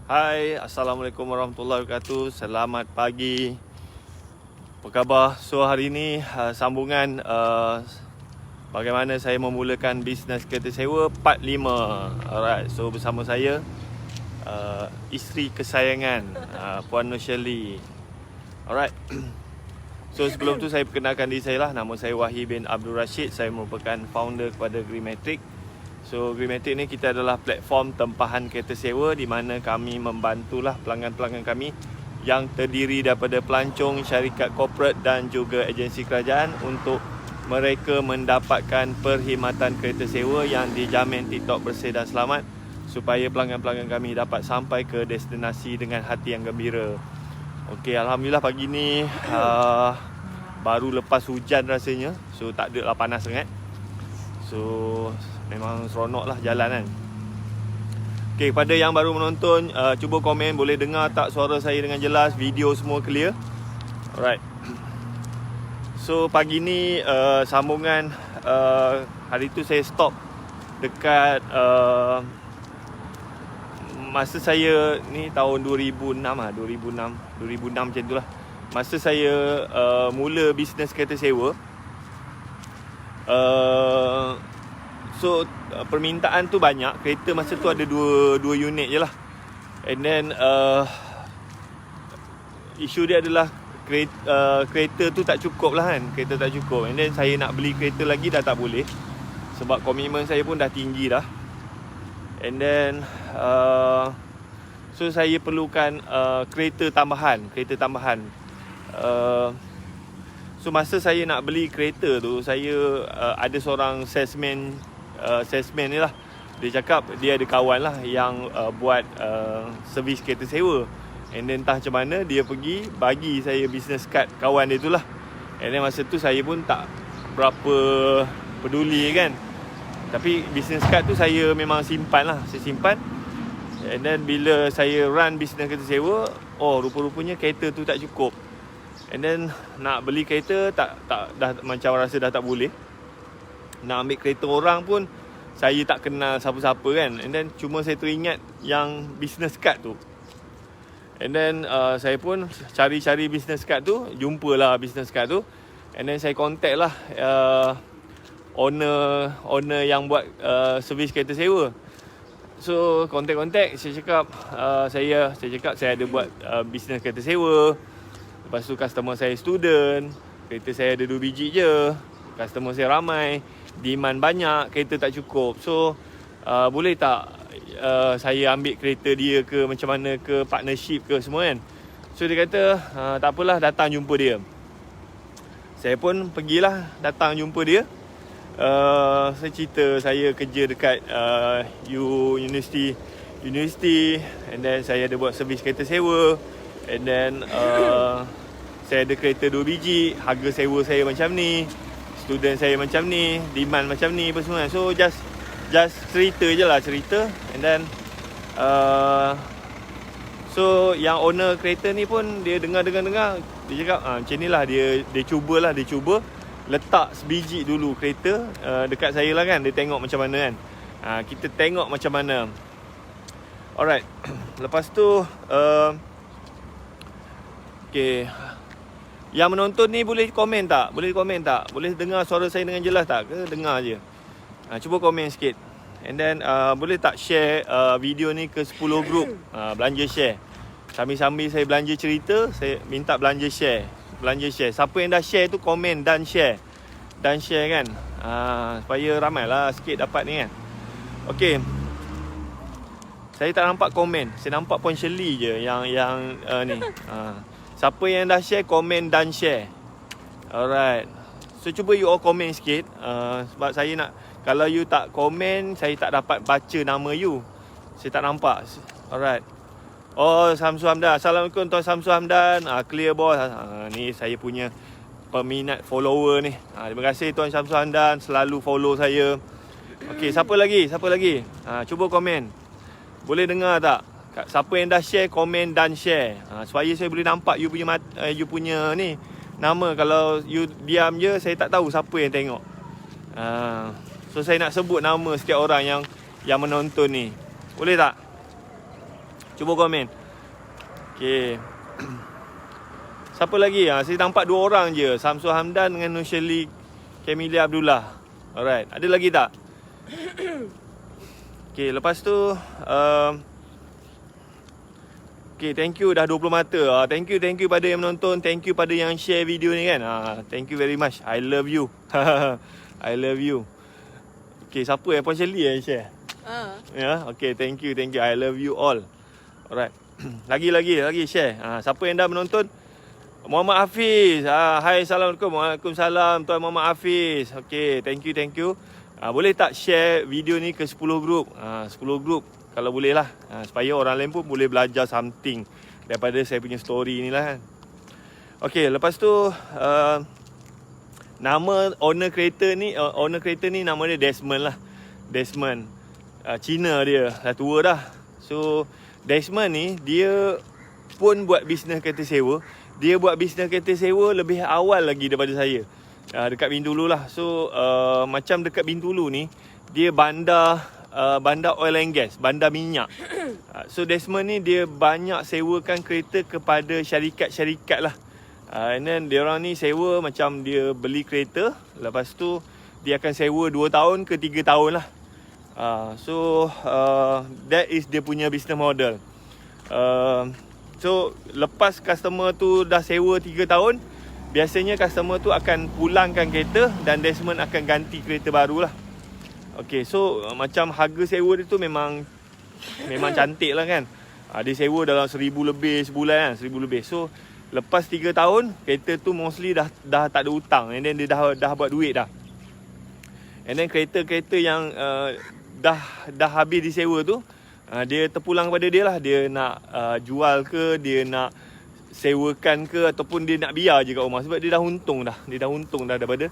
Hai, Assalamualaikum warahmatullahi wabarakatuh. Selamat pagi. Apa khabar? So hari ini sambungan bagaimana saya memulakan bisnes kereta sewa part 5. Alright, so bersama saya isteri kesayangan Puan Nur Shirley. Alright. So sebelum tu saya perkenalkan diri saya lah. Nama saya Wahid bin Abdul Rashid. Saya merupakan founder kepada Greenmatic. So Greenmatic ni kita adalah platform tempahan kereta sewa di mana kami membantulah pelanggan-pelanggan kami yang terdiri daripada pelancong, syarikat korporat dan juga agensi kerajaan untuk mereka mendapatkan perkhidmatan kereta sewa yang dijamin TikTok bersih dan selamat supaya pelanggan-pelanggan kami dapat sampai ke destinasi dengan hati yang gembira. Okey, alhamdulillah pagi ni baru lepas hujan rasanya. So tak ada lah panas sangat. So memang seronok lah jalan kan. Okay, kepada yang baru menonton, cuba komen, boleh dengar tak suara saya dengan jelas, video semua clear. Alright. So pagi ni sambungan hari tu saya stop dekat masa saya ni tahun 2006 macam tu lah. Masa saya mula bisnes kereta sewa, so permintaan tu banyak. Kereta masa tu ada dua unit je lah. And then isu dia adalah kereta tu tak cukup lah kan. Kereta tak cukup. And then saya nak beli kereta lagi dah tak boleh, sebab komitmen saya pun dah tinggi dah. And then so saya perlukan kereta tambahan. So masa saya nak beli kereta tu, saya ada seorang salesman ni lah. Dia cakap dia ada kawan lah yang buat servis kereta sewa. And then entah macam mana dia pergi bagi saya business card kawan dia tu lah. And then masa tu saya pun tak berapa peduli kan. Tapi business card tu saya memang simpan lah. Saya simpan. And then bila saya run business kereta sewa, rupa-rupanya kereta tu tak cukup. And then nak beli kereta dah macam rasa dah tak boleh. Nak ambil kereta orang pun saya tak kenal siapa-siapa kan. And then cuma saya teringat yang business card tu. And then saya pun cari-cari business card tu, jumpalah business card tu. And then saya contact lah owner yang buat servis kereta sewa. So contact saya cakap saya ada buat business kereta sewa. Lepas tu customer saya student, kereta saya ada 2 biji je. Customer saya ramai, demand banyak, kereta tak cukup. So boleh tak saya ambil kereta dia ke, macam mana ke, partnership ke semua kan. So dia kata tak apalah, datang jumpa dia. Saya pun pergilah, datang jumpa dia. Saya cerita saya kerja dekat university. And then saya ada buat servis kereta sewa. And then saya ada kereta 2 biji, harga sewa saya macam ni, student saya macam ni, demand macam ni, apa semua. So just cerita je lah, cerita. And then so yang owner kereta ni pun dia dengar, dia cakap macam ni lah, dia cuba letak sebiji dulu kereta dekat saya lah kan. Dia tengok macam mana kan. Kita tengok macam mana. Alright. Lepas tu okay, yang menonton ni boleh komen tak? Boleh dengar suara saya dengan jelas tak? Ke dengar je? Cuba komen sikit. And then boleh tak share video ni ke 10 group? Belanja share. Sambil-sambil saya belanja cerita, saya minta belanja share. Siapa yang dah share tu komen dan share kan. Supaya ramai lah sikit dapat ni kan. Okay. Saya tak nampak komen. Saya nampak Puan Shirley je yang ni. Siapa yang dah share, komen dan share. Alright. So cuba you all komen sikit. Sebab saya nak, kalau you tak komen, saya tak dapat baca nama you. Saya tak nampak. Alright. Samsu Hamdan. Assalamualaikum Tuan Samsu Hamdan. Clear bos. Ni saya punya peminat follower ni. Terima kasih Tuan Samsu Hamdan, selalu follow saya. Okay, siapa lagi? Cuba komen. Boleh dengar tak? Siapa yang dah share, komen dan share. Supaya saya boleh nampak you punya ni nama. Kalau you diam je, saya tak tahu siapa yang tengok. So saya nak sebut nama setiap orang yang menonton ni. Boleh tak? Cuba komen. Okay. Siapa lagi? Saya nampak 2 orang je. Samsul Hamdan dengan Nur Shirley Camilia Abdullah. Alright. Ada lagi tak? Okay, lepas tu okay, thank you dah 20 mata. Thank you pada yang menonton. Thank you pada yang share video ni kan. Thank you very much. I love you. I love you. Okay, siapa Puan Shirley yang share? Ya, okay, thank you. I love you all. Alright. Lagi share. Siapa yang dah menonton? Muhammad Hafiz. Hai, Assalamualaikum. Waalaikumsalam Tuan Muhammad Hafiz. Okay, thank you. Boleh tak share video ni ke 10 grup? 10 grup kalau boleh lah. Supaya orang lain pun boleh belajar something daripada saya punya story ni lah kan. Okay, lepas tu nama owner kereta ni nama dia Desmond lah. Desmond. Cina dia. Dah tua dah. So Desmond ni dia pun buat bisnes kereta sewa. Dia buat bisnes kereta sewa lebih awal lagi daripada saya. Dekat Bintulu lah. So macam dekat Bintulu ni dia bandar oil and gas, bandar minyak. So Desmond ni dia banyak sewakan kereta kepada syarikat-syarikat lah. And then dia orang ni sewa macam dia beli kereta, lepas tu dia akan sewa 2 tahun ke 3 tahun lah. So that is dia punya business model. So lepas customer tu dah sewa 3 tahun, biasanya customer tu akan pulangkan kereta dan Desmond akan ganti kereta baru lah. Okay, so macam harga sewa dia tu memang cantik lah kan. Dia sewa dalam 1,000 lebih sebulan kan, 1,000 lebih. So lepas 3 tahun, kereta tu mostly dah tak ada hutang. And then dia dah buat duit dah. And then kereta-kereta yang dah habis disewa tu, dia terpulang kepada dia lah. Dia nak jual ke, dia nak sewakan ke, ataupun dia nak biar je kat rumah. Sebab dia dah untung dah. Daripada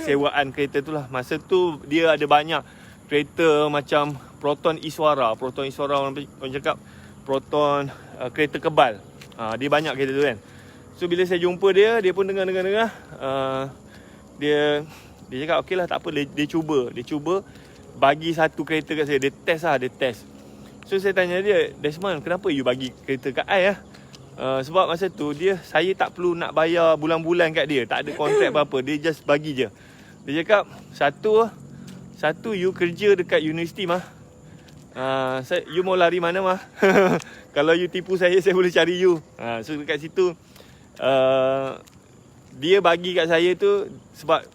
sewaan kereta tu lah. Masa tu dia ada banyak kereta macam Proton Iswara orang cakap Proton kereta kebal. Dia banyak kereta tu kan. So bila saya jumpa dia pun dengar. Dia cakap okey lah, tak apa, dia cuba bagi satu kereta kat saya. Dia test. So saya tanya dia, Desmond, kenapa you bagi kereta kat I lah? Sebab masa tu saya tak perlu nak bayar bulan-bulan kat dia. Tak ada kontrak apa-apa. Dia just bagi je. Dia cakap, satu you kerja dekat universiti mah. You mau lari mana mah? Kalau you tipu saya boleh cari you. So dekat situ dia bagi kat saya tu sebab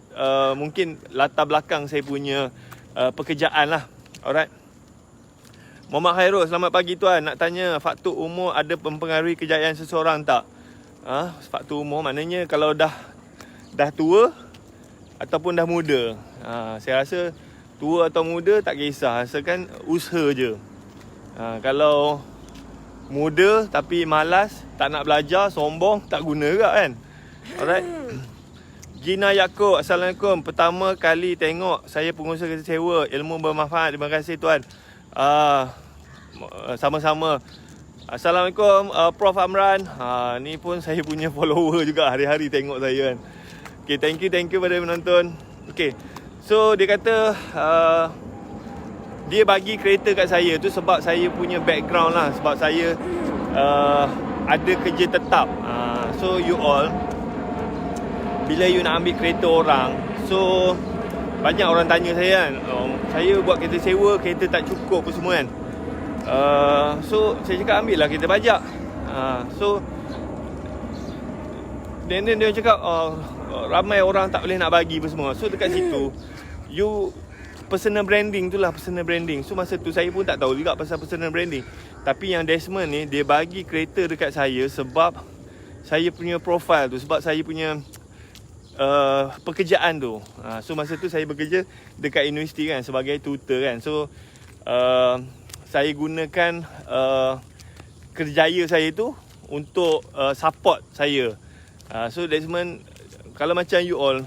mungkin latar belakang saya punya pekerjaan lah. Alright. Muhammad Khairul, selamat pagi tuan. Nak tanya, faktor umur ada mempengaruhi kejayaan seseorang tak? Faktor umur maknanya kalau dah tua ataupun dah muda. Saya rasa tua atau muda tak kisah, asalkan usaha je. Kalau muda tapi malas, tak nak belajar, sombong, tak guna juga kan. Alright. Gina Yaakob, Assalamualaikum. Pertama kali tengok saya pengusaha kereta sewa, ilmu bermanfaat. Terima kasih tuan. Sama-sama. Assalamualaikum Prof Amran. Ni pun saya punya follower juga, hari-hari tengok saya kan. Okay, thank you pada menonton. Okay, so dia kata dia bagi kereta kat saya tu sebab saya punya background lah. Sebab saya ada kerja tetap. So you all, bila you nak ambil kereta orang, so banyak orang tanya saya kan, saya buat kereta sewa, kereta tak cukup apa semua kan. So saya cakap ambil lah kereta pajak. So then dia cakap ramai orang tak boleh nak bagi apa semua. So dekat situ you personal branding tu lah, personal branding. So masa tu saya pun tak tahu juga pasal personal branding. Tapi yang Desmond ni, dia bagi kereta dekat saya sebab saya punya profile tu, sebab saya punya pekerjaan tu. So masa tu saya bekerja dekat universiti kan, sebagai tutor kan. So saya gunakan kerjaya saya tu untuk support saya. So Desmond, kalau macam you all,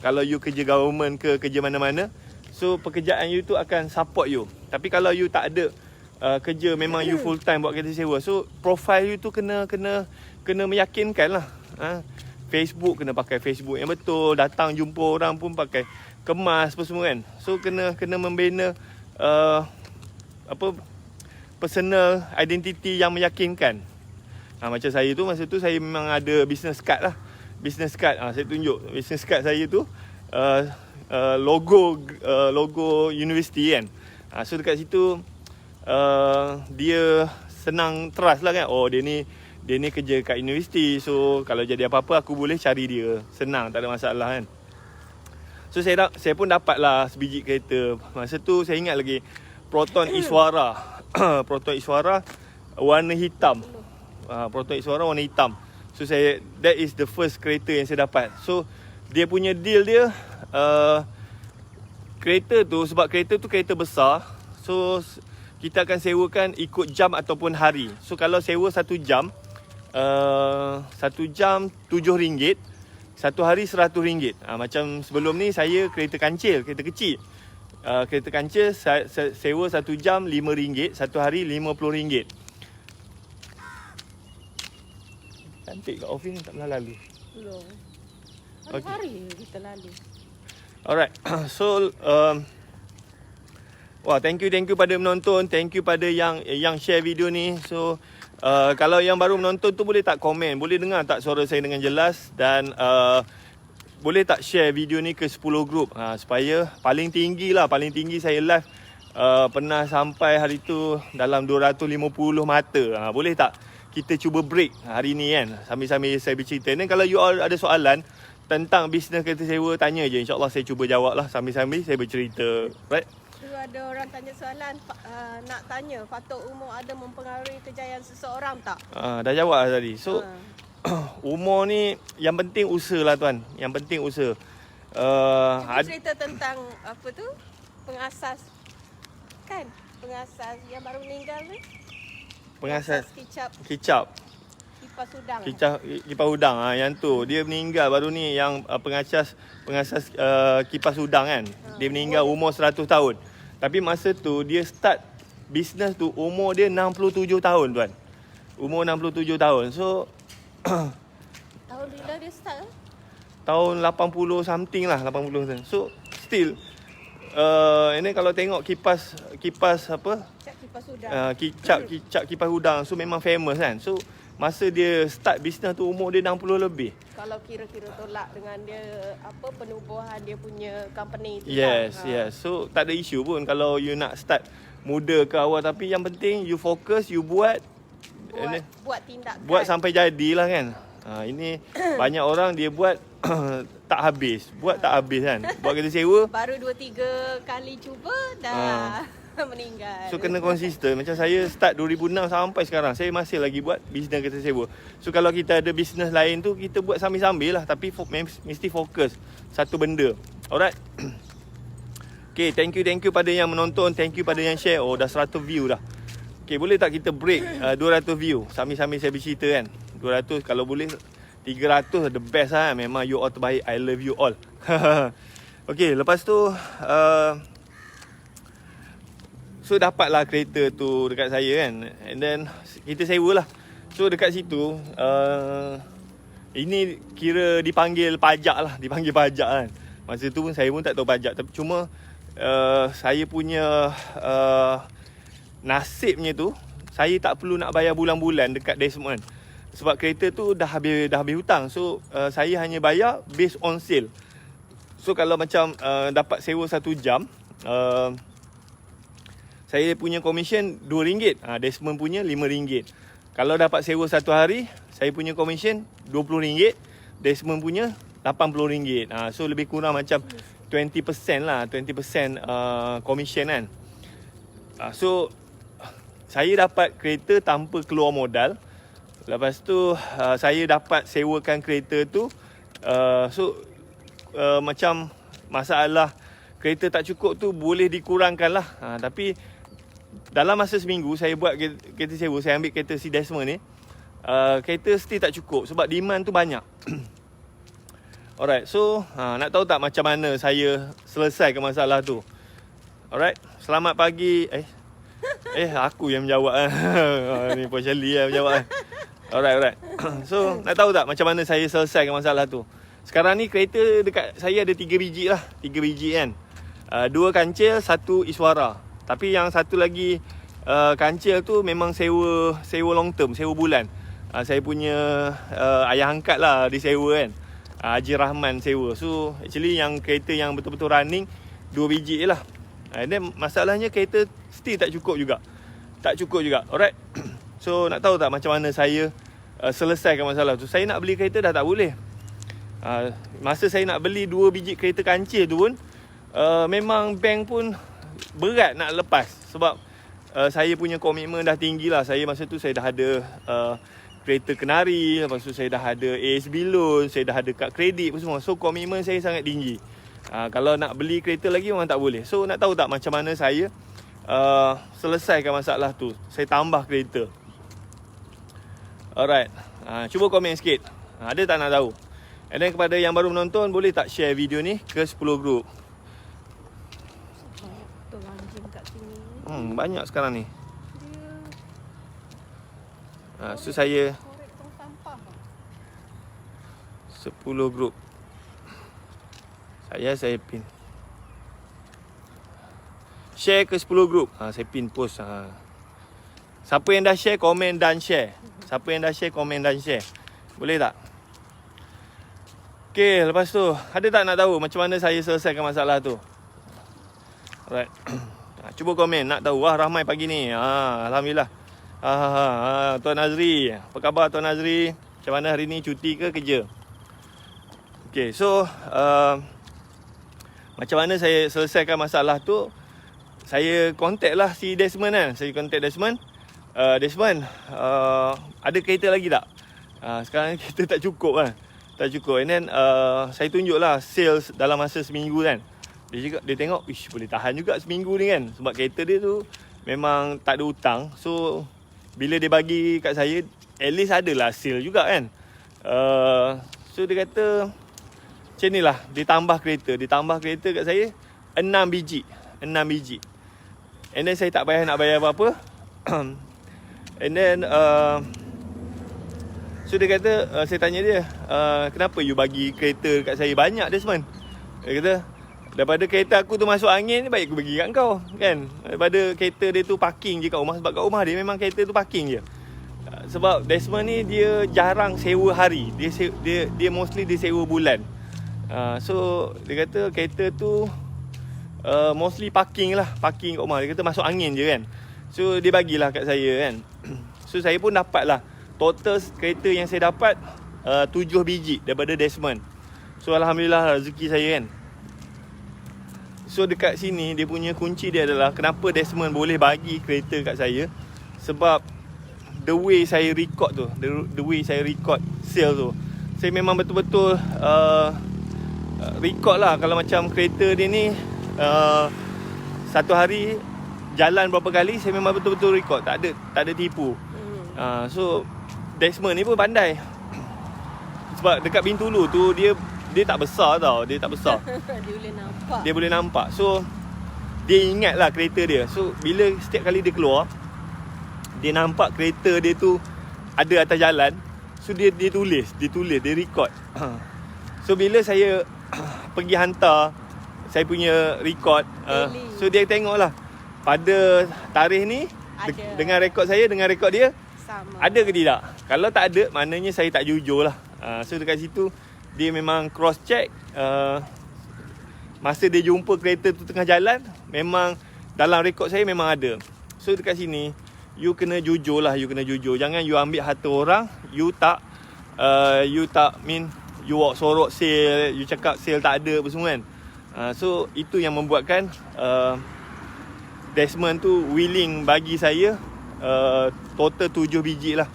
kalau you kerja government ke kerja mana-mana, so pekerjaan you tu akan support you. Tapi kalau you tak ada kerja, memang you full time buat kereta sewa, so profile you tu kena meyakinkan lah. Facebook kena pakai Facebook yang betul, datang jumpa orang pun pakai kemas apa semua kan. So kena membina personal identity yang meyakinkan. Macam saya tu, masa tu saya memang ada business card lah. Business card, saya tunjuk business card saya tu, logo universiti kan. So dekat situ dia senang trust lah kan. Oh, dia ni kerja kat universiti, so kalau jadi apa-apa aku boleh cari dia. Senang, tak ada masalah kan. So saya pun dapat lah sebiji kereta. Masa tu saya ingat lagi, Proton Iswara. Proton Iswara warna hitam. Proton Iswara warna hitam. So that is the first kereta yang saya dapat. So dia punya deal dia, kereta tu, sebab kereta tu kereta besar, so kita akan sewakan ikut jam ataupun hari. So kalau sewa 1 jam, 1 jam RM7, 1 hari RM100. Macam sebelum ni saya kereta kancil, kereta kecil. Kereta kancil sewa 1 jam RM5, 1 hari RM50. Cantik kat office ni, tak pernah lalu. Belum. Hari-hari kita lalu. Alright. So thank you pada menonton, thank you pada yang share video ni. So kalau yang baru menonton tu boleh tak komen, boleh dengar tak suara saya dengan jelas, dan boleh tak share video ni ke 10 group, supaya paling tinggi saya live pernah sampai hari tu dalam 250 mata. Boleh tak kita cuba break hari ni kan, sambil-sambil saya bercerita. Dan kalau you all ada soalan tentang bisnes kereta sewa, tanya je, InsyaAllah saya cuba jawab lah sambil-sambil saya bercerita. Right? Tu ada orang tanya soalan, nak tanya faktor umur ada mempengaruhi kejayaan seseorang tak? Dah jawab lah tadi. So umur ni yang penting usaha lah tuan, yang penting usaha. Cerita tentang apa tu, pengasas kan, pengasas yang baru meninggal ni, pengasas kicap kipas udang. Kipas udang, yang tu dia meninggal baru ni, yang pengasas kipas udang kan. Dia meninggal umur 100 tahun. Tapi masa tu dia start bisnes tu umur dia 67 tahun tuan. Umur 67 tahun. So tahun bila dia start? Tahun 80 something lah, 80 something. So still ini kalau tengok kipas apa? Kipas udang. Kicap kipas udang. So memang famous kan. So masa dia start bisnes tu umur dia 60 lebih. Kalau kira-kira tolak dengan dia apa, penubuhan dia punya company tu. Yes. So tak ada isu pun kalau you nak start muda ke awal, tapi yang penting you fokus, you buat tindakan. Buat sampai jadilah kan. Ini banyak orang dia buat tak habis. Buat tak habis kan. Buat kereta sewa baru 2-3 kali cuba dah meninggal. So kena konsisten. Macam saya start 2006 sampai sekarang, saya masih lagi buat bisnes kereta sewa. So kalau kita ada bisnes lain tu, kita buat sambil-sambil lah, tapi mesti fokus satu benda. Alright. Okay, thank you pada yang menonton, thank you pada yang share. Oh, dah 100 view dah. Okay, boleh tak kita break 200 view sambil-sambil saya bercerita kan. 200, kalau boleh 300 the best lah. Memang you all terbaik. I love you all. Okay, lepas tu so dapatlah kereta tu dekat saya kan. And then kita sewa lah. So dekat situ ini kira dipanggil pajak lah. Dipanggil pajak kan. Masa tu pun saya pun tak tahu pajak. Tapi cuma saya punya nasibnya tu, saya tak perlu nak bayar bulan-bulan dekat Desmond. Sebab kereta tu dah habis hutang. So saya hanya bayar based on sale. So kalau macam dapat sewa 1 jam, saya punya komisen RM2, Desmond punya RM5. Kalau dapat sewa 1 hari, saya punya komisen RM20, Desmond punya RM80. So lebih kurang macam 20% lah, 20% komisen kan. So saya dapat kereta tanpa keluar modal. Lepas tu saya dapat sewakan kereta tu. Macam masalah kereta tak cukup tu boleh dikurangkan lah. Tapi dalam masa seminggu saya buat kereta sewa, saya ambil kereta si Desmond ni, kereta still tak cukup sebab demand tu banyak. Alright, so nak tahu tak macam mana saya selesaikan masalah tu? Alright, selamat pagi. Aku yang menjawab. Ni Puan Shirley yang menjawab. Alright. So nak tahu tak macam mana saya selesaikan masalah tu? Sekarang ni kereta dekat saya ada 3 biji lah. 3 biji kan. 2 kancil, 1 Iswara. Tapi yang satu lagi kancil tu memang sewa long term, sewa bulan. Saya punya ayah angkat lah disewa kan. Haji Rahman sewa. So actually yang kereta yang betul-betul running 2 biji je lah. And then masalahnya kereta still tak cukup juga. Alright. So nak tahu tak macam mana saya selesaikan masalah tu? Saya nak beli kereta dah tak boleh. Masa saya nak beli 2 biji kereta kancil tu pun memang bank pun berat nak lepas. Sebab saya punya komitmen dah tinggi lah. Saya masa tu saya dah ada kereta kenari, lepas tu saya dah ada ASB loan, saya dah ada kad kredit semua. So komitmen saya sangat tinggi. Kalau nak beli kereta lagi memang tak boleh. So nak tahu tak macam mana saya selesaikan masalah tu? Saya tambah kereta. Alright. Cuba komen sikit. Ada tak nak tahu? And then kepada yang baru menonton, boleh tak share video ni ke 10 group? Banyak sekarang ni. So saya 10 group. Saya pin. Share ke 10 group. Saya pin post. Siapa yang dah share, komen dan share. Boleh tak? Okay, lepas tu ada tak nak tahu macam mana saya selesaikan masalah tu? Alright. Cuba komen nak tahu. Wah, ramai pagi ni. Alhamdulillah. Tuan Azri, apa khabar Tuan Azri? Macam mana hari ni, cuti ke kerja? Okay, so macam mana saya selesaikan masalah tu? Saya contact lah si Desmond kan. Saya contact Desmond. Desmond, ada kereta lagi tak? Sekarang kereta tak cukup kan. Tak cukup. And then saya tunjuk lah sales dalam masa seminggu kan. Dia tengok, boleh tahan juga seminggu ni kan. Sebab kereta dia tu memang tak ada hutang. So bila dia bagi kat saya, at least adalah sale juga kan. So dia kata macam ni lah, dia tambah kereta kat saya 6 biji. And then saya tak payah nak bayar apa-apa. And then so dia kata, saya tanya dia, kenapa you bagi kereta kat saya banyak, Desmond? Dia kata, daripada kereta aku tu masuk angin, baik aku bagi kat kau kan. Daripada kereta dia tu parking je kat rumah. Sebab kat rumah dia memang kereta tu parking je. Sebab Desmond ni dia jarang sewa hari. Dia mostly dia sewa bulan. So dia kata kereta tu mostly parking lah. Parking kat rumah. Dia kata masuk angin je kan. So dia bagilah kat saya kan. So saya pun dapat lah. Total kereta yang saya dapat 7 biji daripada Desmond. So alhamdulillah rezeki saya kan. So dekat sini dia punya kunci dia adalah kenapa Desmond boleh bagi kereta kat saya. Sebab the way saya record tu, the way saya record sale tu, saya memang betul-betul record lah. Kalau macam kereta dia ni satu hari jalan berapa kali, saya memang betul-betul record. Tak ada tipu. So Desmond ni pun pandai. Sebab dekat Bintulu tu dia tak besar tau. Dia boleh nampak. So dia ingat lah kereta dia. So bila setiap kali dia keluar, dia nampak kereta dia tu ada atas jalan. So dia tulis, dia record. So bila saya pergi hantar saya punya record, so dia tengok lah pada tarikh ni dengan rekod saya, dengan rekod dia sama, ada ke tidak. Kalau tak ada, maknanya saya tak jujur lah. So dekat situ dia memang cross check. Masa dia jumpa kereta tu tengah jalan, memang dalam rekod saya memang ada. So dekat sini you kena jujur lah. Jangan you ambil harta orang. You tak you sorok sale, you cakap sale tak ada apa semua kan. So itu yang membuatkan Desmond tu willing bagi saya total 7 biji lah.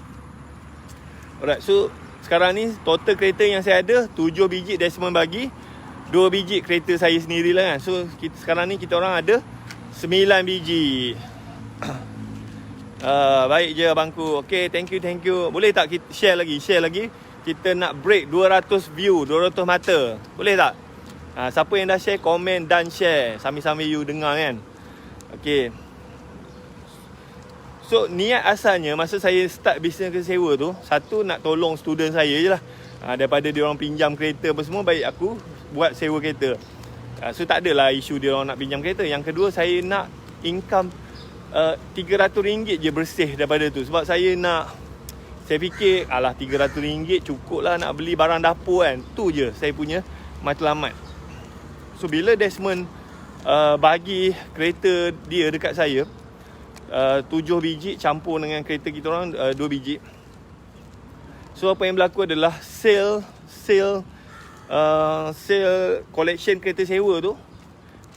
Alright, so sekarang ni total kereta yang saya ada 7 biji Desmond bagi, 2 biji kereta saya sendirilah kan. So sekarang ni kita orang ada 9 biji. Baik je abangku. Okay, thank you. Boleh tak kita share lagi? Kita nak break 200 view, 200 mata. Boleh tak? Siapa yang dah share, komen dan share sambil-sambil you dengar kan. Okay. So niat asalnya masa saya start bisnes kereta sewa tu, satu nak tolong student saya je lah. Daripada dia orang pinjam kereta apa semua, baik aku buat sewa kereta. So tak adalah isu dia orang nak pinjam kereta. Yang kedua, saya nak income RM300 je bersih daripada tu. Sebab saya fikir alah RM300 cukup lah nak beli barang dapur kan. Tu je saya punya matlamat. So bila Desmond bagi kereta dia dekat saya, 7 biji campur dengan kereta kita orang 2 biji. So apa yang berlaku adalah sale collection kereta sewa tu,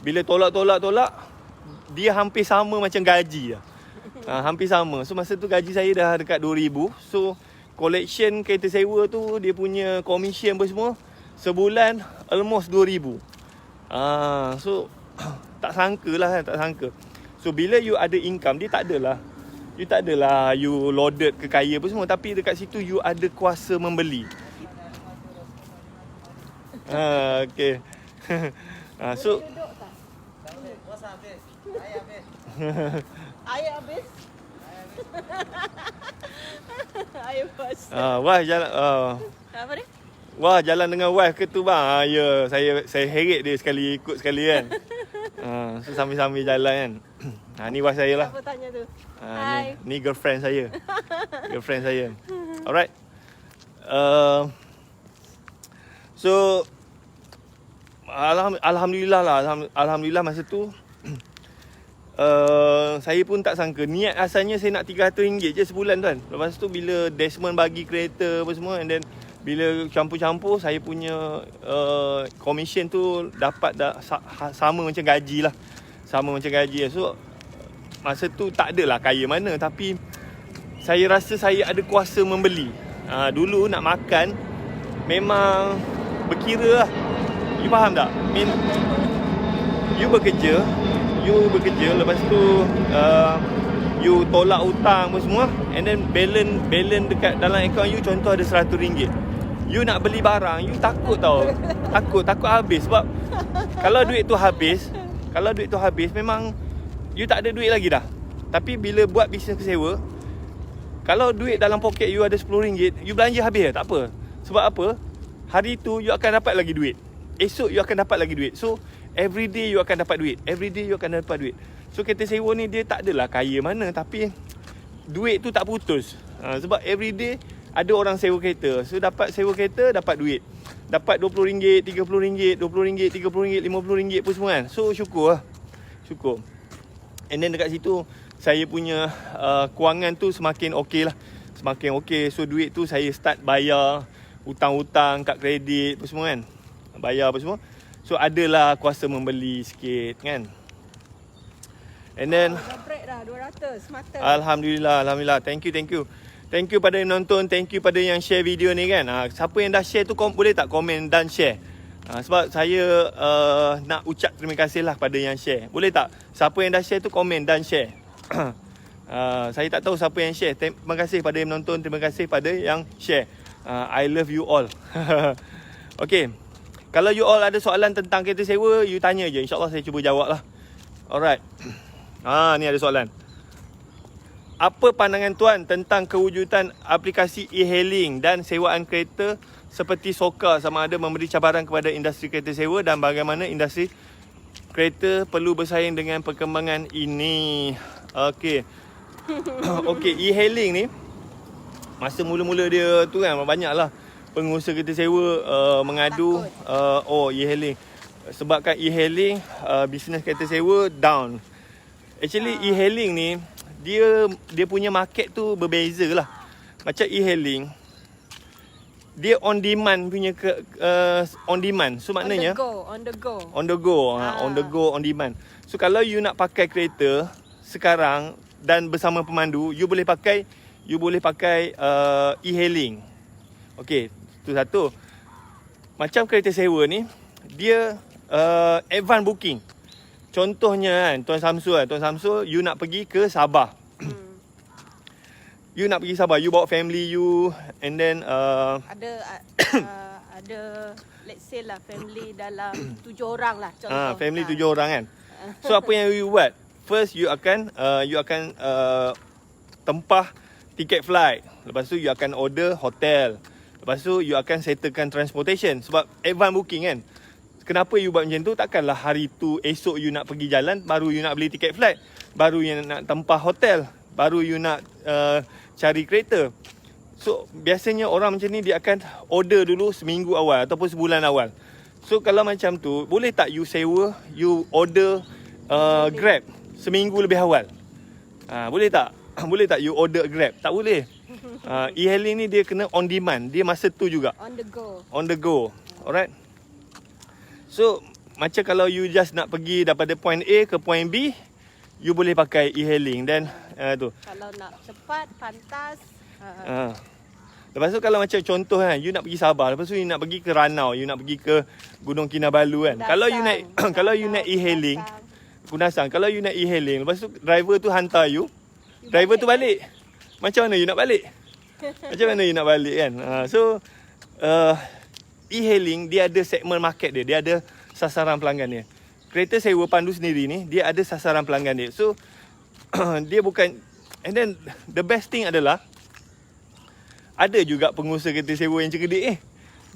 bila tolak dia hampir sama macam gaji lah. Hampir sama. So masa tu gaji saya dah dekat 2,000. So collection kereta sewa tu, dia punya commission apa semua, sebulan almost 2,000. So tak sangka lah kan, tak sangka. So bila you ada income, dia tak adalah you loaded ke kaya apa semua, tapi dekat situ you ada kuasa membeli. Okay. So Air habis. Air bas. Wah jalan Apa dia? wah jalan dengan wife ke tu bang? Ya, saya heret dia sekali ikut sekali kan. So sambil-sambil jalan kan. Ni wife saya lah. Siapa tanya tu? Ni girlfriend saya. Girlfriend saya. Alright. So Alhamdulillah masa tu saya pun tak sangka. Niat asalnya saya nak RM300 je sebulan tuan. Lepas tu bila Desmond bagi kereta apa semua, and then bila campur-campur, saya punya commission tu dapat sama macam gaji lah. Sama macam gaji lah. So masa tu tak adalah kaya mana, tapi saya rasa saya ada kuasa membeli. Dulu nak makan memang berkira lah. You faham tak? You bekerja, lepas tu you tolak hutang apa semua, and then balance dekat dalam akaun you contoh ada RM100. You nak beli barang, you takut tau. Takut habis. Sebab kalau duit tu habis memang you tak ada duit lagi dah. Tapi bila buat bisnes sewa, kalau duit dalam poket you ada RM10, you belanja habis tak apa. Sebab apa? Hari tu you akan dapat lagi duit. Esok you akan dapat lagi duit. So every day you akan dapat duit. So kereta sewa ni dia tak adalah kaya mana, tapi duit tu tak putus. Sebab every day ada orang sewa kereta. So dapat sewa kereta, dapat duit. Dapat RM20, RM30, RM20, RM30, RM50 pun semua kan. So syukur lah. Syukur. And then dekat situ saya punya kewangan tu semakin okey lah. Semakin okey. So duit tu saya start bayar hutang-hutang, kad kredit apa semua kan. Bayar apa semua. So adalah kuasa membeli sikit kan. And then dah break dah 200 semata. Alhamdulillah. Thank you pada yang nonton, thank you pada yang share video ni kan. Siapa yang dah share tu boleh tak komen dan share. Sebab saya nak ucap terima kasih lah pada yang share. Boleh tak? Siapa yang dah share tu komen dan share. Saya tak tahu siapa yang share. Terima kasih pada yang menonton, terima kasih pada yang share. I love you all. Okay. Kalau you all ada soalan tentang kereta sewa, you tanya je. InsyaAllah saya cuba jawab lah. Alright. Ni ada soalan. Apa pandangan tuan tentang kewujudan aplikasi e-hailing dan sewaan kereta seperti Soka, sama ada memberi cabaran kepada industri kereta sewa, dan bagaimana industri kereta perlu bersaing dengan perkembangan ini? Okay. Okay, e-hailing ni masa mula-mula dia tu kan banyak lah pengusaha kereta sewa mengadu e-hailing. Sebabkan e-hailing bisnes kereta sewa down. Actually e-hailing ni dia punya market tu berbeza lah. Macam e-hailing dia on demand punya on demand. So maknanya on the go on demand. So kalau you nak pakai kereta sekarang dan bersama pemandu, you boleh pakai e-hailing. Okey, tu satu. Macam kereta sewa ni dia advance booking. Contohnya kan Tuan Samsul you nak pergi ke Sabah. You nak pergi Sabah, you bawa family you, and then ada let's say lah family dalam 7 orang lah contoh. Family 7 orang kan. So apa yang you buat? First you akan tempah tiket flight. Lepas tu you akan order hotel. Lepas tu you akan settlekan transportation sebab advance booking kan. kenapa you buat macam tu? Takkanlah hari tu esok you nak pergi jalan, baru you nak beli tiket flight, baru you nak tempah hotel, baru you nak cari kereta. So biasanya orang macam ni dia akan order dulu seminggu awal ataupun sebulan awal. So kalau macam tu, boleh tak you sewa, you order Grab seminggu lebih awal? Boleh tak? Boleh tak you order Grab? Tak boleh. E-hailing ni dia kena on demand. Dia masa tu juga. On the go. On the go. Alright. So macam kalau you just nak pergi daripada point A ke point B, you boleh pakai e-hailing. Dan tu. Kalau nak cepat, pantas. Lepas tu kalau macam contoh kan, you nak pergi Sabah, lepas tu you nak pergi ke Ranau, you nak pergi ke Gunung Kinabalu kan. Kalau you naik kalau you naik e-hailing, Kundasang, kalau you naik e-hailing, lepas tu driver tu hantar you, driver tu balik. Macam mana you nak balik? Macam mana you nak balik kan? So e-hailing dia ada segmen market dia. Dia ada sasaran pelanggan dia. Kereta sewa pandu sendiri ni, dia ada sasaran pelanggan dia. So dia bukan, and then the best thing adalah ada juga pengusaha kereta sewa yang cerdik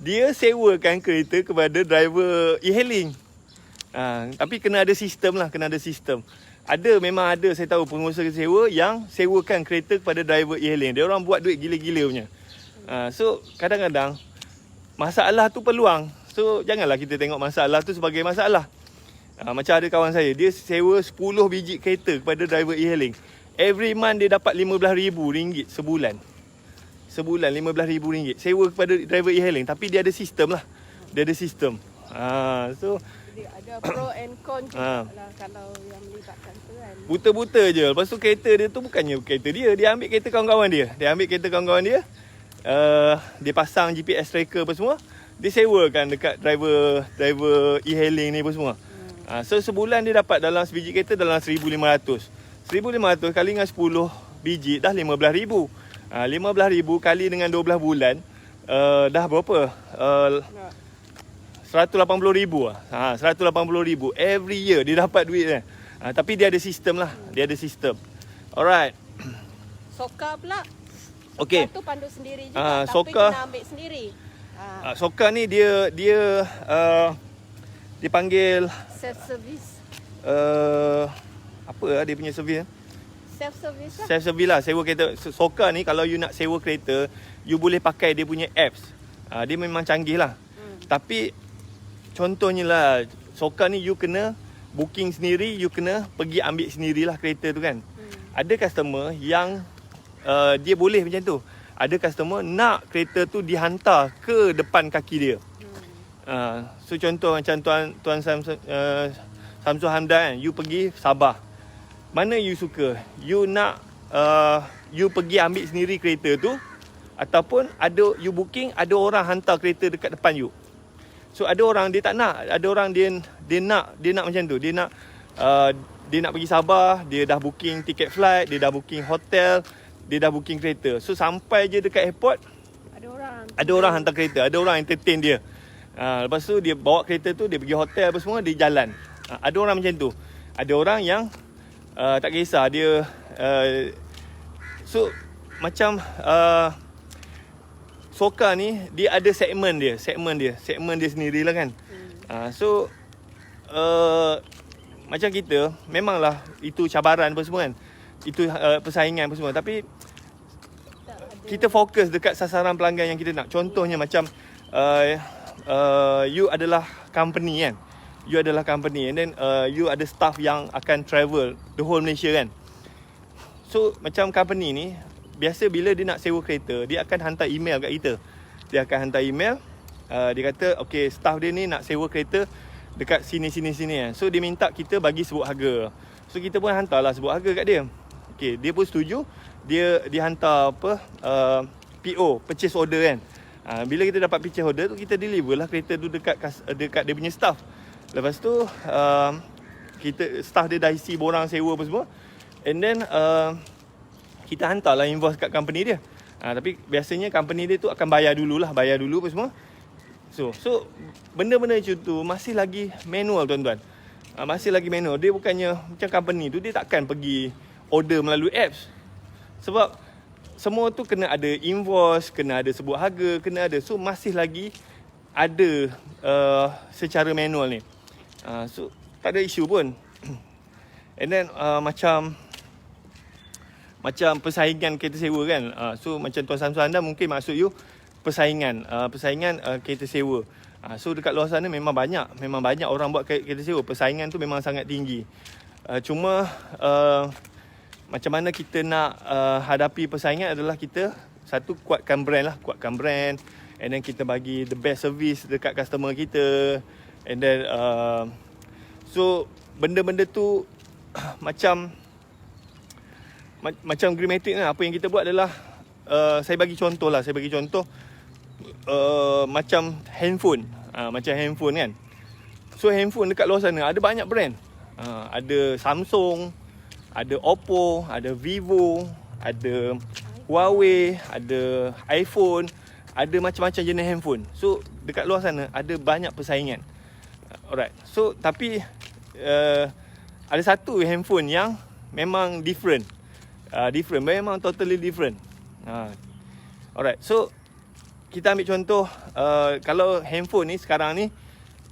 dia sewakan kereta kepada driver e-hailing. Tapi kena ada sistem lah, kena ada sistem. Memang ada, saya tahu pengusaha kereta sewa yang sewakan kereta kepada driver e-hailing. Dia orang buat duit gila-gila punya. So kadang-kadang masalah tu peluang. So janganlah kita tengok masalah tu sebagai masalah. Macam ada kawan saya, dia sewa 10 biji kereta kepada driver e-hailing. Every month dia dapat RM15,000 sebulan. Sebulan RM15,000 sewa kepada driver e-hailing. Tapi dia ada sistem lah. Dia ada sistem. So jadi ada pro and con juga lah kalau yang melibatkan tu kan. Buta-buta je. Lepas tu kereta dia tu bukannya kereta dia. Dia ambil kereta kawan-kawan dia. Dia pasang GPS tracker apa semua. Dia sewakan dekat driver e-hailing ni apa semua. So sebulan dia dapat dalam sebiji kereta dalam RM1,500. RM1,500 kali dengan 10 biji dah RM15,000. RM15,000 kali dengan 12 bulan dah berapa? RM180,000 lah. RM180,000 every year dia dapat duit kan. Tapi dia ada sistem lah. Dia ada sistem. Alright. Soka pula. Okay. Soka tu pandu sendiri juga. Tapi Soka, kena ambil sendiri. Soka ni dia dipanggil Self-service. apa lah dia punya servis? Self-service lah. Self-service lah. Sewa kereta. Soka ni kalau you nak sewa kereta, you boleh pakai dia punya apps. Dia memang canggih lah. Tapi contohnya lah, Soka ni you kena booking sendiri, you kena pergi ambil sendirilah kereta tu kan. Ada customer yang dia boleh macam tu. Ada customer nak kereta tu dihantar ke depan kaki dia. So contoh macam Tuan Samsul Hamdan kan, you pergi Sabah. Mana you suka? You nak you pergi ambil sendiri kereta tu, ataupun ada you booking, ada orang hantar kereta dekat depan you. So ada orang dia tak nak, ada orang dia nak macam tu. Dia nak pergi Sabah, dia dah booking tiket flight, dia dah booking hotel, dia dah booking kereta. So sampai je dekat airport, ada orang hantar kereta, ada orang entertain dia. Lepas tu dia bawa kereta tu, dia pergi hotel apa semua, dia jalan. Ada orang macam tu. Ada orang yang tak kisah dia so macam Soka ni dia ada segmen dia sendirilah kan. So macam kita memanglah itu cabaran apa semua kan. Itu persaingan apa semua, tapi kita fokus dekat sasaran pelanggan yang kita nak. Contohnya macam you adalah company kan. You adalah company, and then you ada staff yang akan travel the whole Malaysia kan. So macam company ni, biasa bila dia nak sewa kereta, dia akan hantar email kat kita. Dia akan hantar email, dia kata okay, staff dia ni nak sewa kereta dekat sini kan. So dia minta kita bagi sebut harga. So kita pun hantarlah sebut harga kat dia. Okay, dia pun setuju. Dia hantar apa PO, purchase order kan. Bila kita dapat purchase order tu, kita deliver lah kereta tu dekat dia punya staff. Lepas tu staff dia dah isi borang sewa apa semua. And then kita hantarlah invoice kat company dia. Tapi biasanya company dia tu akan bayar dulu apa semua. So benda-benda macam tu masih lagi manual tuan-tuan. Masih lagi manual. Dia bukannya macam company tu, dia takkan pergi order melalui apps. Sebab semua tu kena ada invoice, kena ada sebut harga, kena ada. So masih lagi ada secara manual ni. So tak ada isu pun. And then macam persaingan kereta sewa kan. So macam Tuan Samsul anda mungkin maksud you persaingan kereta sewa. So dekat luar sana memang banyak orang buat kereta sewa. Persaingan tu memang sangat tinggi. Cuma macam mana kita nak hadapi persaingan adalah kita satu kuatkan brand. And then kita bagi the best service dekat customer kita. And then so benda-benda tu macam Greenmatic lah. Apa yang kita buat adalah saya bagi contoh macam handphone. Macam handphone kan. So handphone dekat luar sana ada banyak brand. Ada Samsung, ada Oppo, ada Vivo, ada Huawei, ada iPhone, ada macam-macam jenis handphone. So dekat luar sana ada banyak persaingan. Alright. So tapi ada satu handphone yang memang different. Memang totally different. Alright. So kita ambil contoh kalau handphone ni sekarang ni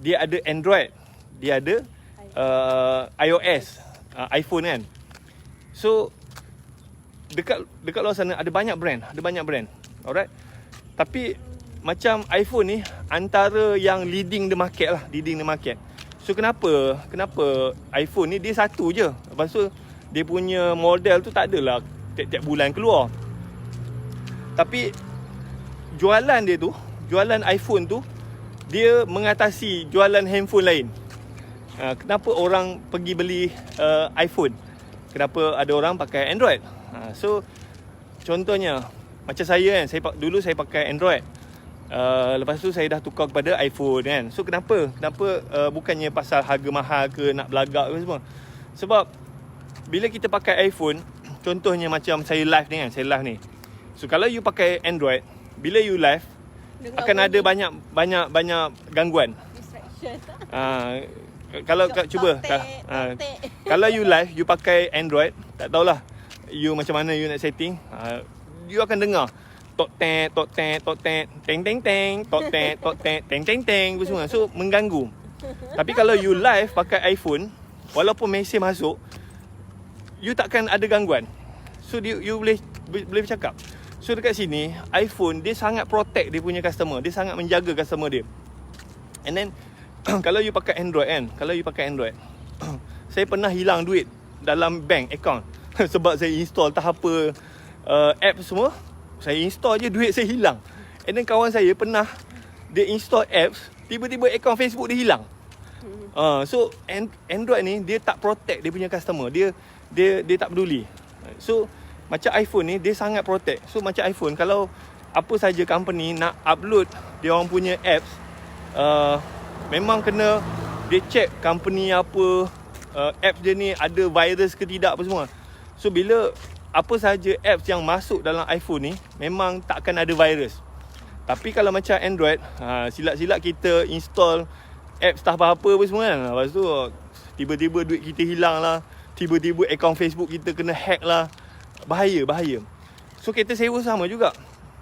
dia ada Android, dia ada iOS, iPhone kan. So dekat luar sana ada banyak brand. Alright. Tapi macam iPhone ni antara yang leading the market. So kenapa iPhone ni dia satu je. Lepas tu dia punya model tu tak adalah tiap-tiap bulan keluar. Tapi jualan iPhone tu dia mengatasi jualan handphone lain. Kenapa orang pergi beli iPhone? Kenapa ada orang pakai Android? So contohnya macam saya kan, dulu saya pakai Android. Lepas tu saya dah tukar kepada iPhone kan. So kenapa bukannya pasal harga mahal ke, nak belagak ke semua. Sebab bila kita pakai iPhone, contohnya macam saya live ni. So kalau you pakai Android, bila you live akan ada banyak gangguan. Kalau cuba kalau you live, you pakai Android, tak tahulah you macam mana you nak setting, you akan dengar tok tek teng teng teng tok tek teng teng teng semua. So mengganggu. Tapi kalau you live pakai iPhone, walaupun mesej masuk, you takkan ada gangguan. So you boleh bercakap. So dekat sini iPhone dia sangat protect dia punya customer, dia sangat menjaga customer dia. And then kalau you pakai Android kan, saya pernah hilang duit dalam bank account sebab saya install tak apa app semua. Saya install je, duit saya hilang. And then kawan saya pernah dia install apps, tiba-tiba akaun Facebook dia hilang. So Android ni dia tak protect dia punya customer. Dia tak peduli. So macam iPhone ni dia sangat protect. So macam iPhone, kalau apa saja company nak upload dia orang punya apps, memang kena dia check company apa, apps dia ni ada virus ke tidak apa semua. So bila apa saja apps yang masuk dalam iPhone ni memang takkan ada virus. Tapi kalau macam Android, silap-silap kita install apps tak apa-apa apa semua kan. Lepas tu tiba-tiba duit kita hilang lah, tiba-tiba akaun Facebook kita kena hack lah. Bahaya. So kereta sewa sama juga.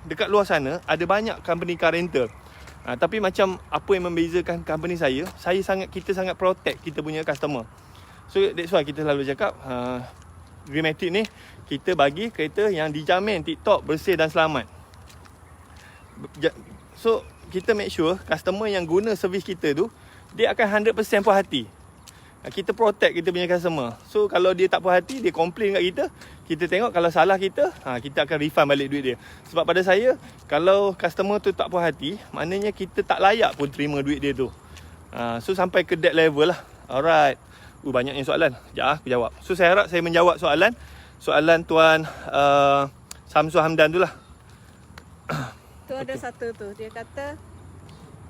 Dekat luar sana ada banyak company car rental. Tapi macam apa yang membezakan company kita sangat protect kita punya customer. So that's why kita selalu cakap Greenmatic ni kita bagi kereta yang dijamin tip-top, bersih dan selamat. So kita make sure customer yang guna servis kita tu dia akan 100% puas hati. Kita protect kita punya customer. So kalau dia tak puas hati, dia complain kat kita, kita tengok kalau salah kita akan refund balik duit dia. Sebab pada saya, kalau customer tu tak puas hati, maknanya kita tak layak pun terima duit dia tu. So sampai ke that level lah. Alright. Banyaknya soalan. Sekejap aku jawab. So saya harap saya menjawab soalan Tuan Samsul Hamdan tu lah. Tu ada satu tu, dia kata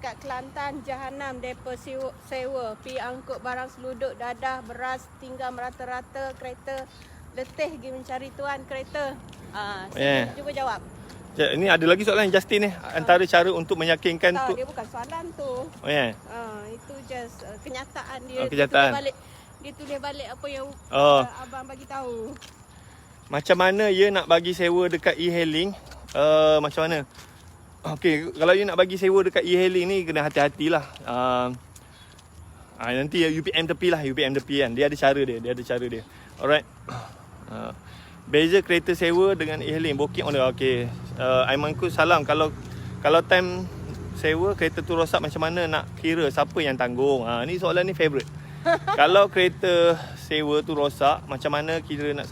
kat Kelantan Jahanam depa sewa pi angkut barang seluduk dadah beras tinggal merata-rata kereta letih pergi mencari tuan kereta. Cuba jawab. Ini ada lagi soalan Justin ni, antara cara untuk meyakinkan tu. Dia bukan soalan tu. Itu just kenyataan dia. Kenyataan. Dia tulis balik apa yang abang bagi tahu. Macam mana ia nak bagi sewa dekat e-hailing? Macam mana? Okay, kalau you nak bagi sewa dekat e-hailing ni kena hati-hatilah. Nanti UPM tepi lah, UPM tepi kan. Dia ada cara dia. Alright. Beza kereta sewa dengan e-hailing, booking on the okay. Aimanku salam, kalau time sewa kereta tu rosak macam mana nak kira siapa yang tanggung? Ni soalan ni favorite. Kalau kereta sewa tu rosak macam mana kira nak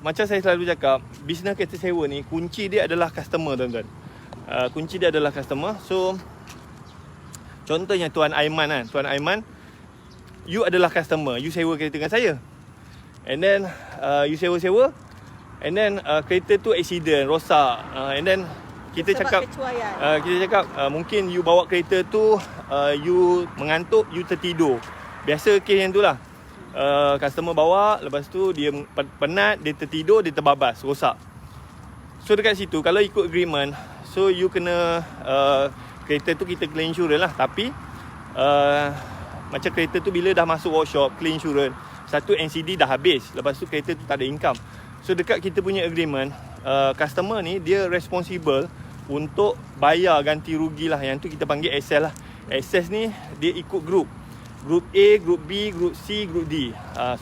macam saya selalu cakap, bisnes kereta sewa ni kunci dia adalah customer, tuan-tuan. Kunci dia adalah customer. So contohnya Tuan Aiman kan, Tuan Aiman, you adalah customer, you sewa kereta dengan saya. And then you sewa-sewa, and then kereta tu accident, rosak, and then kita cakap mungkin you bawa kereta tu, you mengantuk, you tertidur. Biasa kes yang tu lah. Customer bawa, lepas tu dia penat, dia tertidur, dia terbabas, rosak. So dekat situ kalau ikut agreement, so you kena kereta tu kita claim insurance lah. Tapi macam kereta tu bila dah masuk workshop, claim insurance, satu NCD dah habis, lepas tu kereta tu tak ada income. So dekat kita punya agreement, customer ni dia responsible untuk bayar ganti rugi lah. Yang tu kita panggil access lah. Access ni dia ikut group A, group B, group C, group D.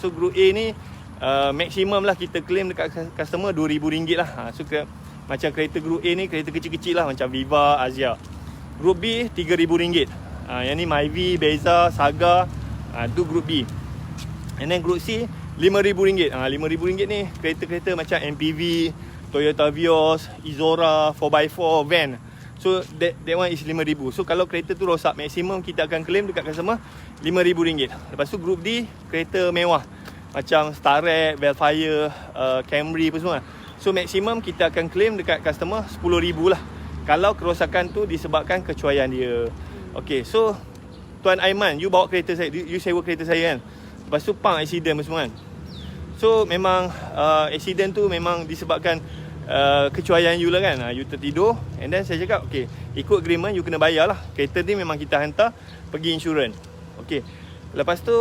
So group A ni maksimum lah kita claim dekat customer RM2,000 lah. So macam kereta group A ni kereta kecil-kecil lah, macam Viva, Azia. Group B RM3,000. Yang ni Myvi, Beza, Saga, tu group B. And then group C RM5,000. RM5,000 ni kereta-kereta macam MPV, Toyota Vios, Izora, 4x4, van. So that one is RM5,000. So kalau kereta tu rosak, maksimum kita akan claim dekat customer RM5,000. Lepas tu group D, kereta mewah macam Starret, Velfire, Camry apa semua. So maksimum kita akan claim dekat customer RM10,000 lah, kalau kerosakan tu disebabkan kecuaian dia. Okay, so Tuan Aiman, you bawa kereta saya, you sewa kereta saya kan. Lepas tu pang accident apa semua kan. So memang accident tu memang disebabkan kecuaian you lah kan. You tertidur, and then saya cakap okay, ikut agreement you kena bayar lah. Kereta ni memang kita hantar pergi insurans. Okay, lepas tu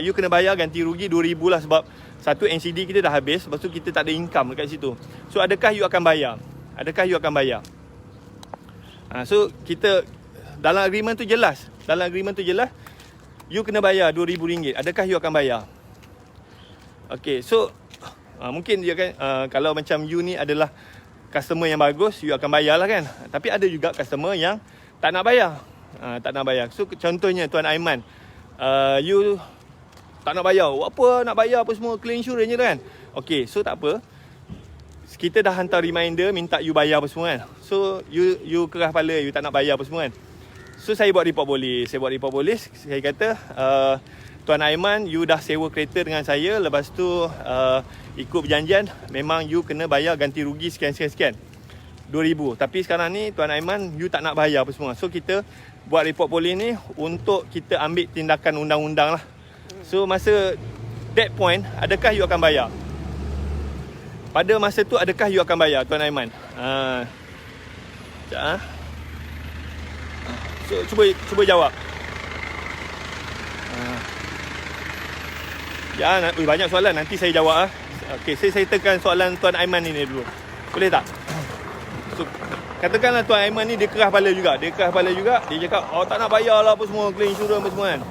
you kena bayar ganti rugi RM2,000 lah, sebab satu NCD kita dah habis, lepas tu kita tak ada income dekat situ. So adakah you akan bayar? So kita dalam agreement tu jelas, you kena bayar RM2,000. Adakah you akan bayar? Okay, so mungkin dia kan, kalau macam you ni adalah customer yang bagus, you akan bayar lah kan. Tapi ada juga customer yang tak nak bayar. So contohnya Tuan Aiman, you tak nak bayar. Apa nak bayar apa semua, claim insurance je kan. Okay, so tak apa, kita dah hantar reminder minta you bayar apa semua kan. So you keras kepala, you tak nak bayar apa semua kan. So saya buat report polis. Saya kata Tuan Aiman, you dah sewa kereta dengan saya, lepas tu ikut perjanjian memang you kena bayar ganti rugi sekian RM2,000. Tapi sekarang ni Tuan Aiman, you tak nak bayar apa semua. So kita buat report polis ni untuk kita ambil tindakan undang-undang lah. So masa that point, adakah you akan bayar? Pada masa tu adakah you akan bayar Tuan Aiman? So cuba jawab. Banyak soalan, nanti saya jawab. Okay, saya tekan soalan Tuan Aiman ni dulu. Boleh tak? So katakanlah Tuan Aiman ni dia keras kepala juga. Dia cakap, tak nak bayar lah apa semua, claim insurance apa semua kan.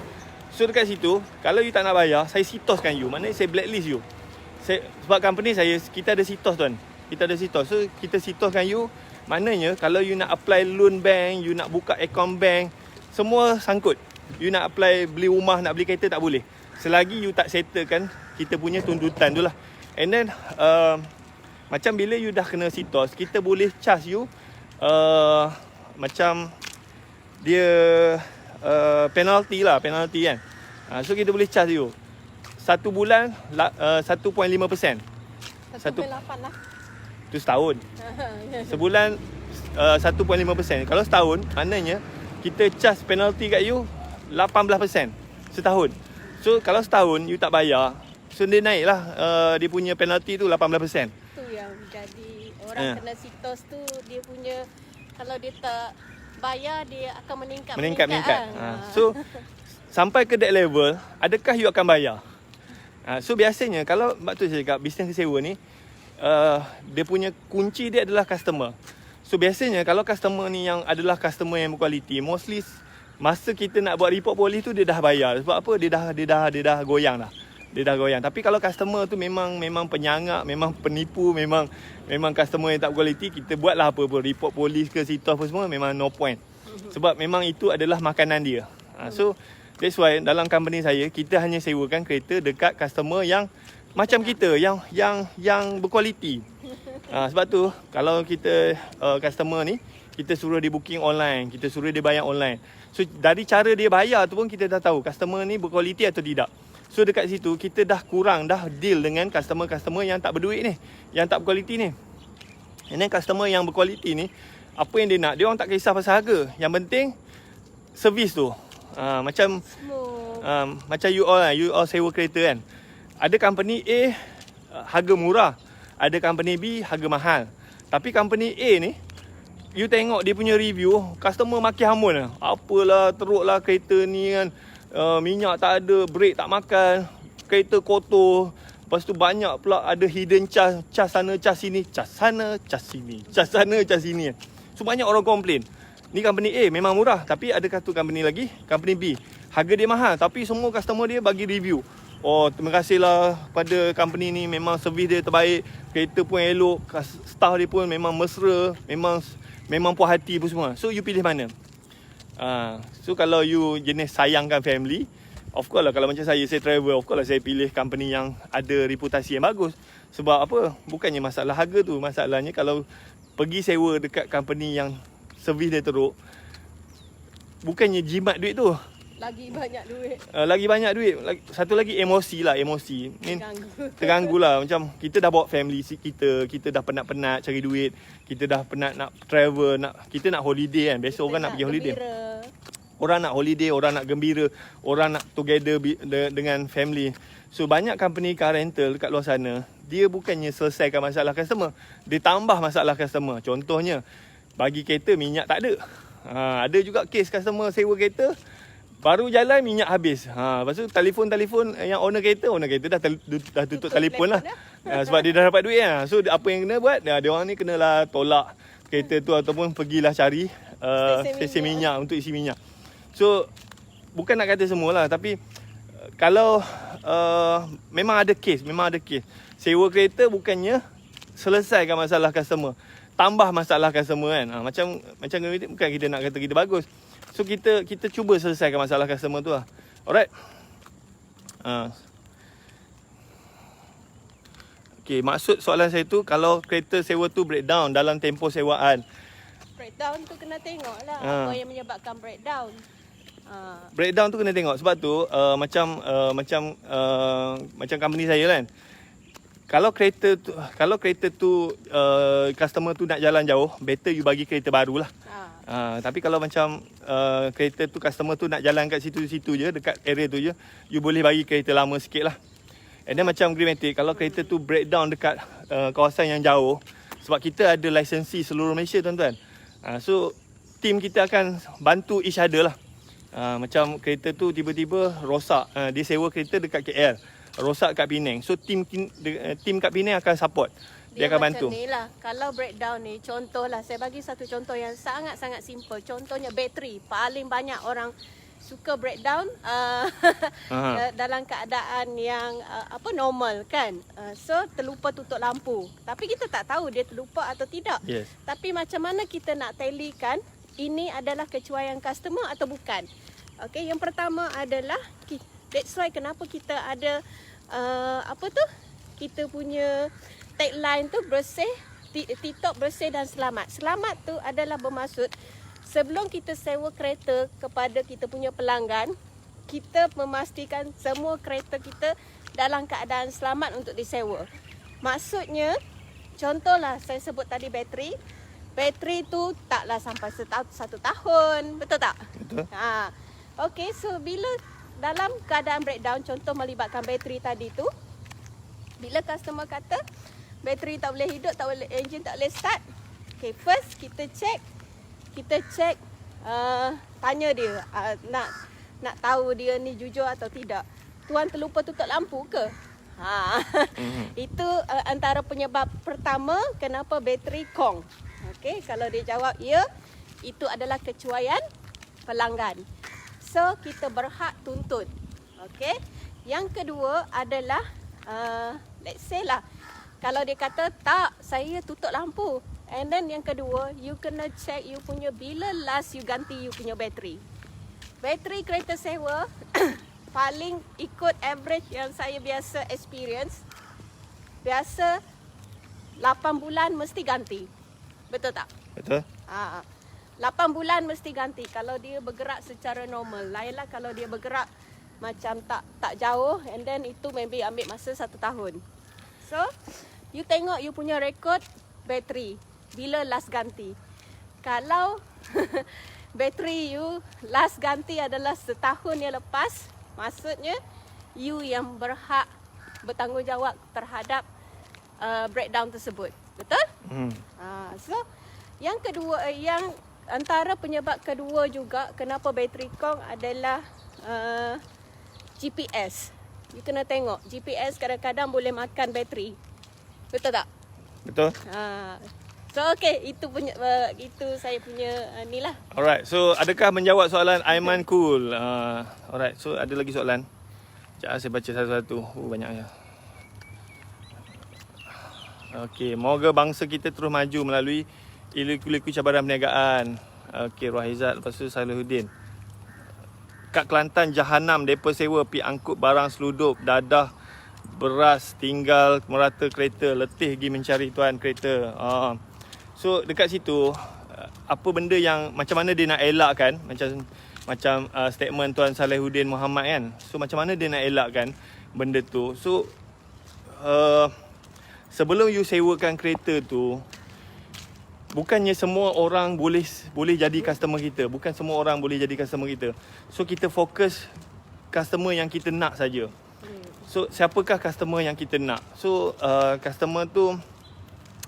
So dekat situ, kalau you tak nak bayar, saya sitoskan you. Maknanya saya blacklist you. Sebab company saya, kita ada sitos tuan. So kita sitoskan you. Maknanya kalau you nak apply loan bank, you nak buka account bank, semua sangkut. You nak apply beli rumah, nak beli kereta, tak boleh, selagi you tak settlekan kita punya tuntutan tu lah. And then macam bila you dah kena sitos, kita boleh charge you macam dia penalty kan. So kita boleh charge you 1 bulan 1.5%. 1.8 lah. Itu setahun. Sebulan 1.5%. Kalau setahun, maknanya kita charge penalty kat you 18% setahun. So kalau setahun you tak bayar, so dia naik lah dia punya penalty tu 18%. Tu yang jadi orang kena sitos tu, dia punya, kalau dia tak bayar dia akan meningkat. So sampai ke that level, adakah you akan bayar? So biasanya kalau sebab tu saya cakap bisnes sewa ni dia punya kunci dia adalah customer. So biasanya kalau customer ni yang adalah customer yang berkualiti, mostly masa kita nak buat report polis tu dia dah bayar. Sebab apa? Dia dah goyang dah. Dia dah goyang. Tapi kalau customer tu memang penyangak, memang penipu, memang customer yang tak berkualiti, kita buatlah apa-apa report polis ke situ apa semua, memang no point. Sebab memang itu adalah makanan dia. So that's why dalam company saya, kita hanya sewakan kereta dekat customer yang macam kita, yang berkualiti. Sebab tu kalau kita customer ni, kita suruh dia booking online, kita suruh dia bayar online. So dari cara dia bayar tu pun kita dah tahu customer ni berkualiti atau tidak. So dekat situ kita dah deal dengan customer-customer yang tak berduit ni, yang tak berkualiti ni. And then customer yang berkualiti ni, apa yang dia nak, dia orang tak kisah pasal harga. Yang penting servis tu. Macam you all sewa kereta kan. Ada company A harga murah, ada company B harga mahal. Tapi company A ni, you tengok dia punya review, customer maki hamun lah. Apalah teruklah kereta ni kan, minyak tak ada, brake tak makan, kereta kotor. Lepas tu banyak pula ada hidden charge, cas sana, cas sini, cas sana, cas sini, cas sana, cas sini. So banyak orang komplain. Ni company A memang murah, tapi ada satu company lagi, company B, harga dia mahal tapi semua customer dia bagi review. Oh, terima kasihlah pada company ni, memang servis dia terbaik, kereta pun elok, staff dia pun memang mesra, memang puas hati pun semua. So you pilih mana? So kalau you jenis sayangkan family, of course lah, kalau macam saya travel, of course lah saya pilih company yang ada reputasi yang bagus. Sebab apa? Bukannya masalah harga tu, masalahnya kalau pergi sewa dekat company yang servis dia teruk, bukannya jimat duit tu, Lagi banyak duit. Lagi banyak duit. Satu lagi emosi lah, emosi. Terganggu lah. Macam kita dah bawa family kita dah penat-penat cari duit, kita dah penat nak travel, kita nak holiday kan. Biasa orang nak pergi holiday. Orang nak holiday, orang nak gembira, orang nak together dengan family. So banyak company car rental dekat luar sana, dia bukannya selesaikan masalah customer, dia tambah masalah customer. Contohnya, bagi kereta minyak tak ada. Ada juga kes customer sewa kereta, baru jalan minyak habis. Lepas tu telefon yang owner kereta dah tutup telefon lah. Sebab dia dah dapat duit lah. So apa yang kena buat, dia orang ni kenalah tolak kereta tu ataupun pergilah cari stesen minyak untuk isi minyak. So bukan nak kata semualah, tapi kalau memang ada kes. Sewa kereta bukannya selesaikan masalah customer, tambah masalah customer kan. Macam bukan kita nak kata kita bagus. So kita cuba selesaikan masalah customer tu lah. Alright. Okay, maksud soalan saya tu, kalau kereta sewa tu breakdown dalam tempoh sewaan. Breakdown tu kena tengok lah apa yang menyebabkan breakdown. Breakdown tu kena tengok. Sebab tu macam company saya kan, kalau kereta tu customer tu nak jalan jauh, better you bagi kereta baru lah. Tapi kalau macam kereta tu customer tu nak jalan kat situ-situ je, dekat area tu je, you boleh bagi kereta lama sikit lah. And then macam Greenmatic, kalau kereta tu breakdown dekat kawasan yang jauh, sebab kita ada lisensi seluruh Malaysia tuan-tuan. So team kita akan bantu each other lah. Macam kereta tu tiba-tiba rosak, dia sewa kereta dekat KL, rosak kat Penang. So team kat Penang akan support. Dia akan bantu. Macam ni lah. Kalau breakdown ni, contohlah, saya bagi satu contoh yang sangat-sangat simple. Contohnya bateri. Paling banyak orang suka breakdown dalam keadaan yang normal kan. So terlupa tutup lampu. Tapi kita tak tahu dia terlupa atau tidak. Yes. Tapi macam mana kita nak talikan ini adalah kecuaian customer atau bukan? Okay, yang pertama adalah, that's why kenapa kita ada kita punya tagline tu bersih, tip-top, bersih dan selamat. Selamat tu adalah bermaksud sebelum kita sewa kereta kepada kita punya pelanggan, kita memastikan semua kereta kita dalam keadaan selamat untuk disewa. Maksudnya, contohlah saya sebut tadi bateri. Bateri tu taklah sampai satu tahun, betul tak? Betul. Okay, so bila dalam keadaan breakdown, contoh melibatkan bateri tadi tu, bila customer kata bateri tak boleh hidup, engine tak boleh start. Okay, first kita check, tanya dia, nak tahu dia ni jujur atau tidak. Tuan terlupa tutup lampu ke? Itu antara penyebab pertama kenapa bateri kong. Okey, kalau dia jawab ya, itu adalah kecuaian pelanggan. So, kita berhak tuntut. Okey. Yang kedua adalah let's say lah, kalau dia kata tak, saya tutup lampu. And then yang kedua, you kena check you punya bila last you ganti you punya bateri. Bateri kereta sewa paling ikut average yang saya biasa experience, biasa 8 bulan mesti ganti. Betul tak? Betul. 8 bulan mesti ganti kalau dia bergerak secara normal. Lainlah kalau dia bergerak macam tak jauh, and then itu maybe ambil masa 1 tahun. So, you tengok you punya rekod bateri bila last ganti. Kalau bateri you last ganti adalah setahun yang lepas, maksudnya you yang berhak bertanggungjawab terhadap breakdown tersebut. Betul? So, yang kedua, yang antara penyebab kedua juga kenapa bateri kong adalah GPS. You kena tengok, GPS kadang-kadang boleh makan bateri. Betul tak? Betul. So okay, itu saya punya ni lah. Alright, so adakah menjawab soalan Aiman cool? Alright, so ada lagi soalan. Sekejap saya baca satu-satu. Banyaknya. Okey, moga bangsa kita terus maju melalui liku-liku cabaran perniagaan. Okey, Rohizat, lepas tu Salihuddin. Kat Kelantan jahanam depa sewa pi angkut barang seluduk, dadah, beras, tinggal merata kereta, letih pergi mencari tuan kereta. So dekat situ apa benda yang macam mana dia nak elakkan, macam statement tuan Salihuddin Muhammad kan. So macam mana dia nak elakkan benda tu. So sebelum you sewakan kereta tu, bukannya semua orang boleh jadi customer kita. Bukan semua orang boleh jadi customer kita. So kita fokus customer yang kita nak saja. So siapakah customer yang kita nak? So customer tu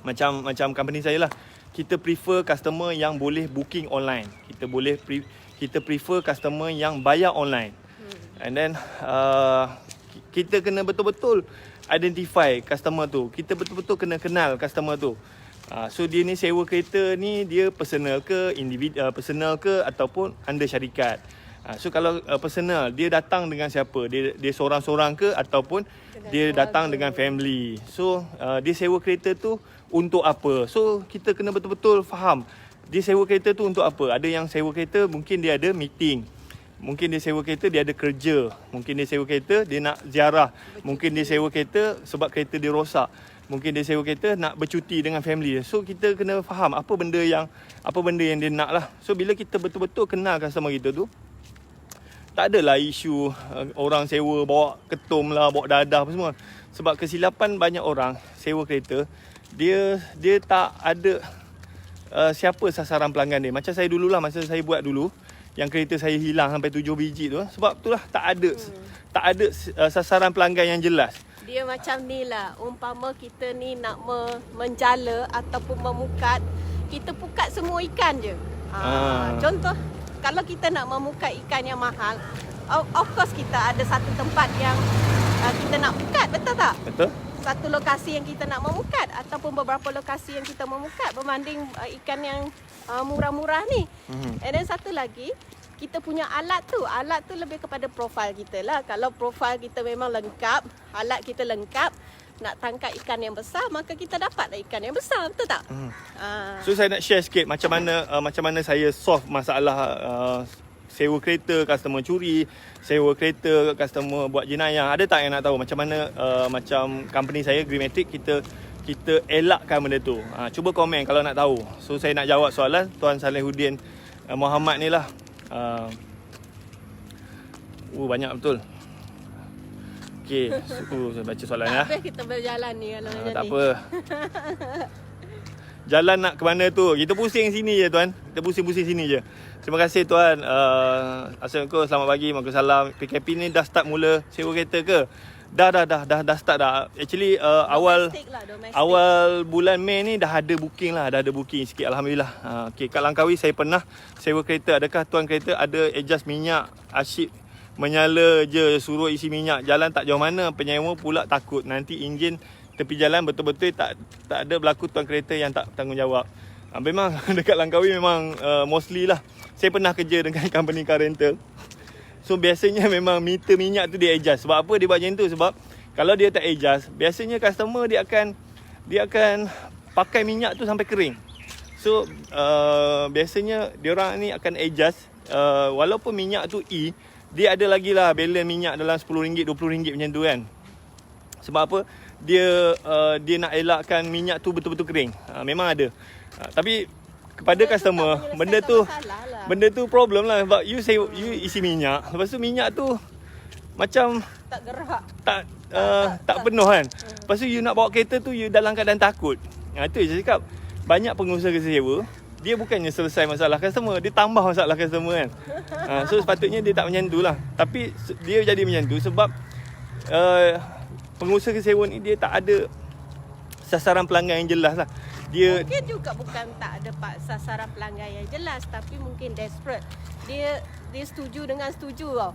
macam company saya lah. Kita prefer customer yang boleh booking online. Kita prefer customer yang bayar online. And then kita kena betul-betul identify customer tu. Kita betul-betul kena kenal customer tu. So dia ni sewa kereta ni, dia personal ke, personal ke ataupun under syarikat. So kalau personal, dia datang dengan siapa? Dia seorang-seorang ke ataupun dia datang dengan family. So dia sewa kereta tu untuk apa? So kita kena betul-betul faham dia sewa kereta tu untuk apa. Ada yang sewa kereta mungkin dia ada meeting. Mungkin dia sewa kereta dia ada kerja. Mungkin dia sewa kereta dia nak ziarah. Mungkin dia sewa kereta sebab kereta dia rosak. Mungkin dia sewa kereta nak bercuti dengan family. So kita kena faham apa benda yang dia nak lah. So bila kita betul-betul kenal customer kita tu, tak adalah isu orang sewa bawa ketum lah, bawa dadah apa semua. Sebab kesilapan banyak orang sewa kereta, dia tak ada siapa sasaran pelanggan dia. Macam saya dululah, masa saya buat dulu, yang kereta saya hilang sampai 7 biji tu, sebab itulah tak ada sasaran pelanggan yang jelas. Dia macam ni lah, umpama kita ni nak menjala ataupun memukat, kita pukat semua ikan je. Contoh, kalau kita nak memukat ikan yang mahal, of course kita ada satu tempat yang kita nak pukat, betul tak? Betul. Satu lokasi yang kita nak memukat ataupun beberapa lokasi yang kita memukat berbanding ikan yang murah-murah ni. And then satu lagi, kita punya alat tu lebih kepada profil kita lah. Kalau profil kita memang lengkap, alat kita lengkap, nak tangkap ikan yang besar, maka kita dapatlah ikan yang besar, betul tak? So saya nak share sikit macam mana saya solve masalah sewa kereta customer curi, sewa kereta customer buat jenayah. Ada tak yang nak tahu macam mana macam company saya Greenmatic kita elakkan benda tu? Cuba komen kalau nak tahu. So saya nak jawab soalan Tuan Salihuddin Muhammad ni lah. Banyak betul. Okey, saya baca soalan ya. Tak apa kita berjalan ni kalau macam ni. Tak apa. Jalan nak ke mana tu? Kita pusing sini je tuan. Kita pusing-pusing sini je. Terima kasih tuan. Assalamualaikum, selamat pagi, waalaikumsalam. PKP ni dah start mula sewa kereta ke? Dah start dah. Actually awal bulan Mei ni dah ada booking sikit, alhamdulillah. Okey, kat Langkawi saya pernah sewa kereta. Adakah tuan kereta ada adjust minyak? Asyik menyala je, suruh isi minyak. Jalan tak jauh mana, penyewa pula takut nanti enjin tepi jalan betul-betul tak ada berlaku tuan kereta yang tak bertanggungjawab. Memang dekat Langkawi memang mostly lah. Saya pernah kerja dengan company car rental. So biasanya memang meter minyak tu dia adjust. Sebab apa dia buat macam tu? Sebab kalau dia tak adjust, biasanya customer dia akan pakai minyak tu sampai kering. So biasanya diorang ni akan adjust walaupun minyak tu E, dia ada lagi lah balance minyak dalam RM10, RM20 macam tu kan. Sebab apa? Dia nak elakkan minyak tu betul-betul kering. Memang ada. Tapi kepada customer, benda tu problem lah. Sebab you isi minyak, lepas tu minyak tu macam Tak gerak. tak penuh kan. Lepas tu you nak bawa kereta tu, you dalam keadaan takut. Itu je saya cakap. Banyak pengusaha kereta sewa, dia bukannya selesai masalah customer, dia tambah masalah customer kan. So sepatutnya dia tak macam tu lah. Tapi dia jadi macam tu sebab pengusaha kereta sewa ni dia tak ada sasaran pelanggan yang jelas lah. Mungkin juga bukan tak ada sasaran pelanggan yang jelas, tapi mungkin desperate. Dia setuju dengan setuju tau.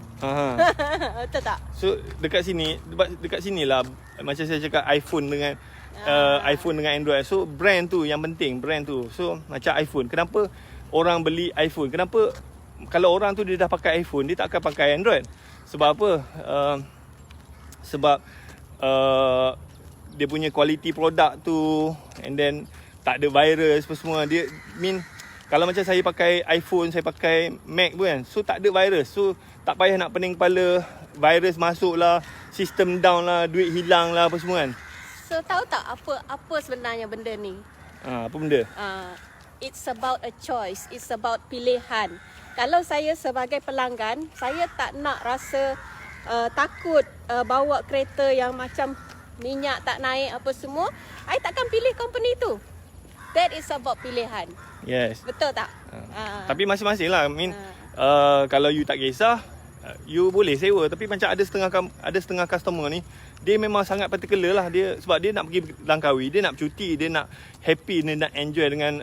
Betul tak? So dekat sini lah macam saya cakap iPhone dengan Android. So brand tu yang penting, brand tu. So macam iPhone, kenapa orang beli iPhone? Kenapa kalau orang tu dia dah pakai iPhone, dia tak akan pakai Android? Sebab apa? Sebab dia punya quality produk tu, and then tak ada virus apa semua. Dia kalau macam saya pakai iPhone, saya pakai Mac pun kan, so tak ada virus. So tak payah nak pening kepala, virus masuk lah, sistem down lah, duit hilang lah apa semua kan. So tahu tak apa sebenarnya benda ni? Apa benda? It's about a choice. It's about pilihan. Kalau saya sebagai pelanggan, saya tak nak rasa takut bawa kereta yang macam minyak tak naik apa semua. I takkan pilih company tu. That is about pilihan. Yes. Betul tak? Tapi masing-masing lah. Kalau you tak kisah, you boleh sewa. Tapi macam ada setengah customer ni, dia memang sangat particular lah. Sebab dia nak pergi Langkawi, dia nak cuti, dia nak happy, dia nak enjoy dengan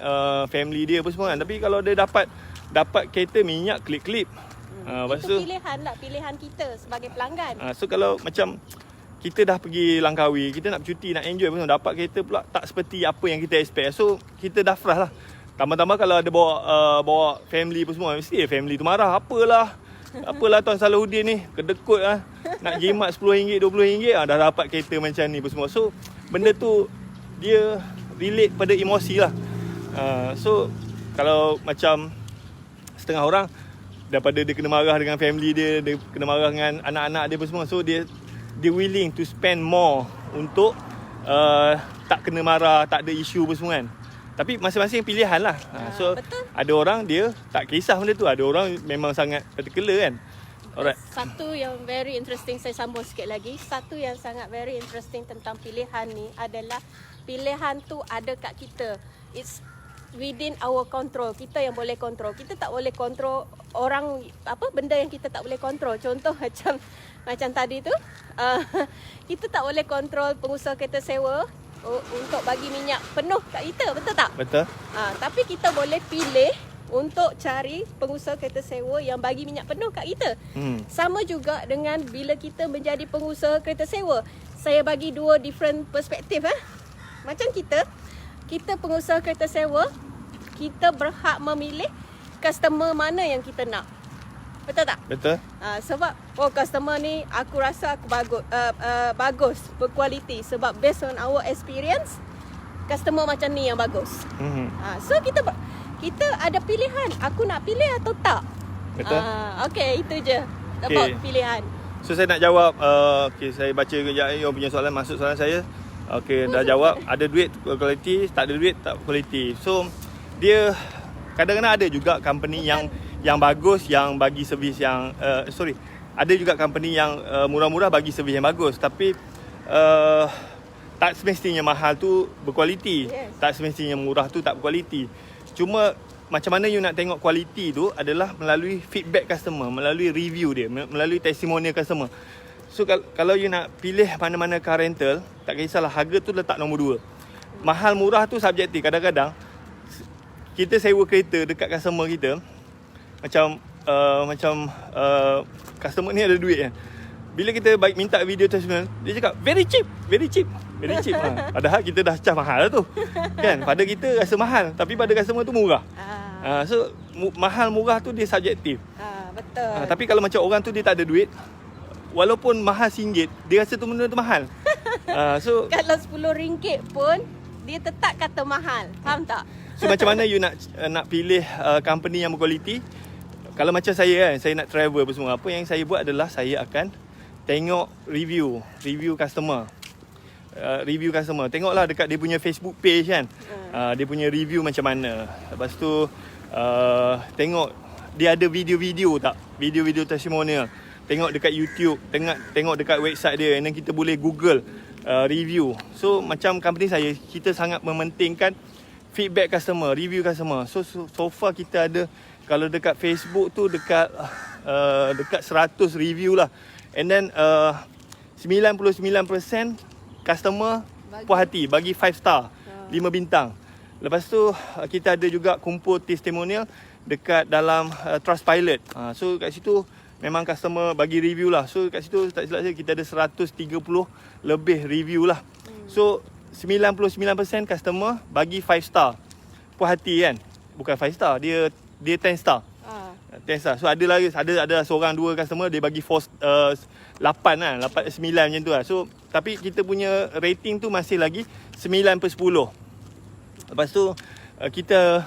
family dia apa semua kan. Tapi kalau dia dapat kereta minyak klip-klip, itu pilihan lah, pilihan kita sebagai pelanggan. So kalau macam kita dah pergi Langkawi, kita nak cuti, nak enjoy pun, dapat kereta pula tak seperti apa yang kita expect. So kita dah frust lah. Tambah-tambah kalau ada bawa family pun semua, mesti family tu marah. Apalah Tuan Salahuddin ni, kedekut lah. Nak jimat RM10, RM20, dah dapat kereta macam ni pun semua. So benda tu dia relate pada emosi lah. So kalau macam setengah orang, daripada dia kena marah dengan family dia kena marah dengan anak-anak dia pun semua, so dia willing to spend more untuk tak kena marah, tak ada isu apa semua kan. Tapi masing-masing pilihan lah. So betul. Ada orang dia tak kisah benda tu, ada orang memang sangat particular kan. Alright. Satu yang very interesting, saya sambung sikit lagi. Satu yang sangat very interesting tentang pilihan ni adalah pilihan tu ada kat kita. It's within our control. Kita yang boleh kontrol. Kita tak boleh kontrol orang, benda yang kita tak boleh kontrol. Contoh macam tadi tu, kita tak boleh kontrol pengusaha kereta sewa untuk bagi minyak penuh kat kita, betul tak? Betul. Tapi kita boleh pilih untuk cari pengusaha kereta sewa yang bagi minyak penuh kat kita. Sama juga dengan bila kita menjadi pengusaha kereta sewa. Saya bagi dua different perspektif. Macam kita pengusaha kereta sewa, kita berhak memilih customer mana yang kita nak. Betul tak? Betul. Sebab customer ni aku rasa aku bagus, berkualiti. Sebab based on our experience, customer macam ni yang bagus. So kita ada pilihan. Aku nak pilih atau tak? Betul. Okay, itu je about pilihan. So saya nak jawab, saya baca kejap you punya soalan, masuk soalan saya. Dah jawab. Ada duit kualiti, tak ada duit tak kualiti. So dia kadang-kadang ada juga company yang bagus, yang bagi servis yang ada juga company yang murah-murah bagi servis yang bagus, tapi tak semestinya mahal tu berkualiti. Yes. Tak semestinya murah tu tak berkualiti. Cuma macam mana you nak tengok kualiti tu adalah melalui feedback customer, melalui review dia, melalui testimonial customer. So kalau you nak pilih mana-mana car rental, tak kisahlah harga tu letak nombor 2. Mahal murah tu subjektif. Kadang-kadang kita sewa kereta dekat customer kita, macam customer ni ada duit kan. bila kita minta video testimonial, dia cakap very cheap, very cheap, very cheap. Padahal kita dah charge mahal lah tu. Kan? Pada kita rasa mahal, tapi pada customer tu murah. So mahal murah tu dia subjektif. Betul. Tapi kalau macam orang tu dia tak ada duit, walaupun mahal RM1, dia rasa tu benda tu mahal. So kalau RM10 pun dia tetap kata mahal. Faham tak? So macam mana you nak pilih company yang berkualiti? Kalau macam saya kan, saya nak travel apa semua, apa yang saya buat adalah saya akan tengok review customer. Review customer. Tengoklah dekat dia punya Facebook page kan. Dia punya review macam mana. Lepas tu tengok dia ada video-video tak? Video-video testimonial. Tengok dekat YouTube, tengok dekat website dia, and then kita boleh Google review. So macam company saya, kita sangat mementingkan feedback customer, review customer. So far kita ada, kalau dekat Facebook tu dekat 100 review lah. And then 99% customer puas hati, bagi 5 star, 5 bintang. Lepas tu kita ada juga kumpul testimonial dekat dalam Trustpilot. So kat situ memang customer bagi review lah. So kat situ tak silap saya kita ada 130 lebih review lah. So 99% customer bagi 5 star, puas hati kan. Bukan 5 star, dia 10 star. 10 star. So ada seorang dua customer dia bagi 8 lah, 8 9 macam tu lah. So tapi kita punya rating tu masih lagi 9/10. Lepas tu kita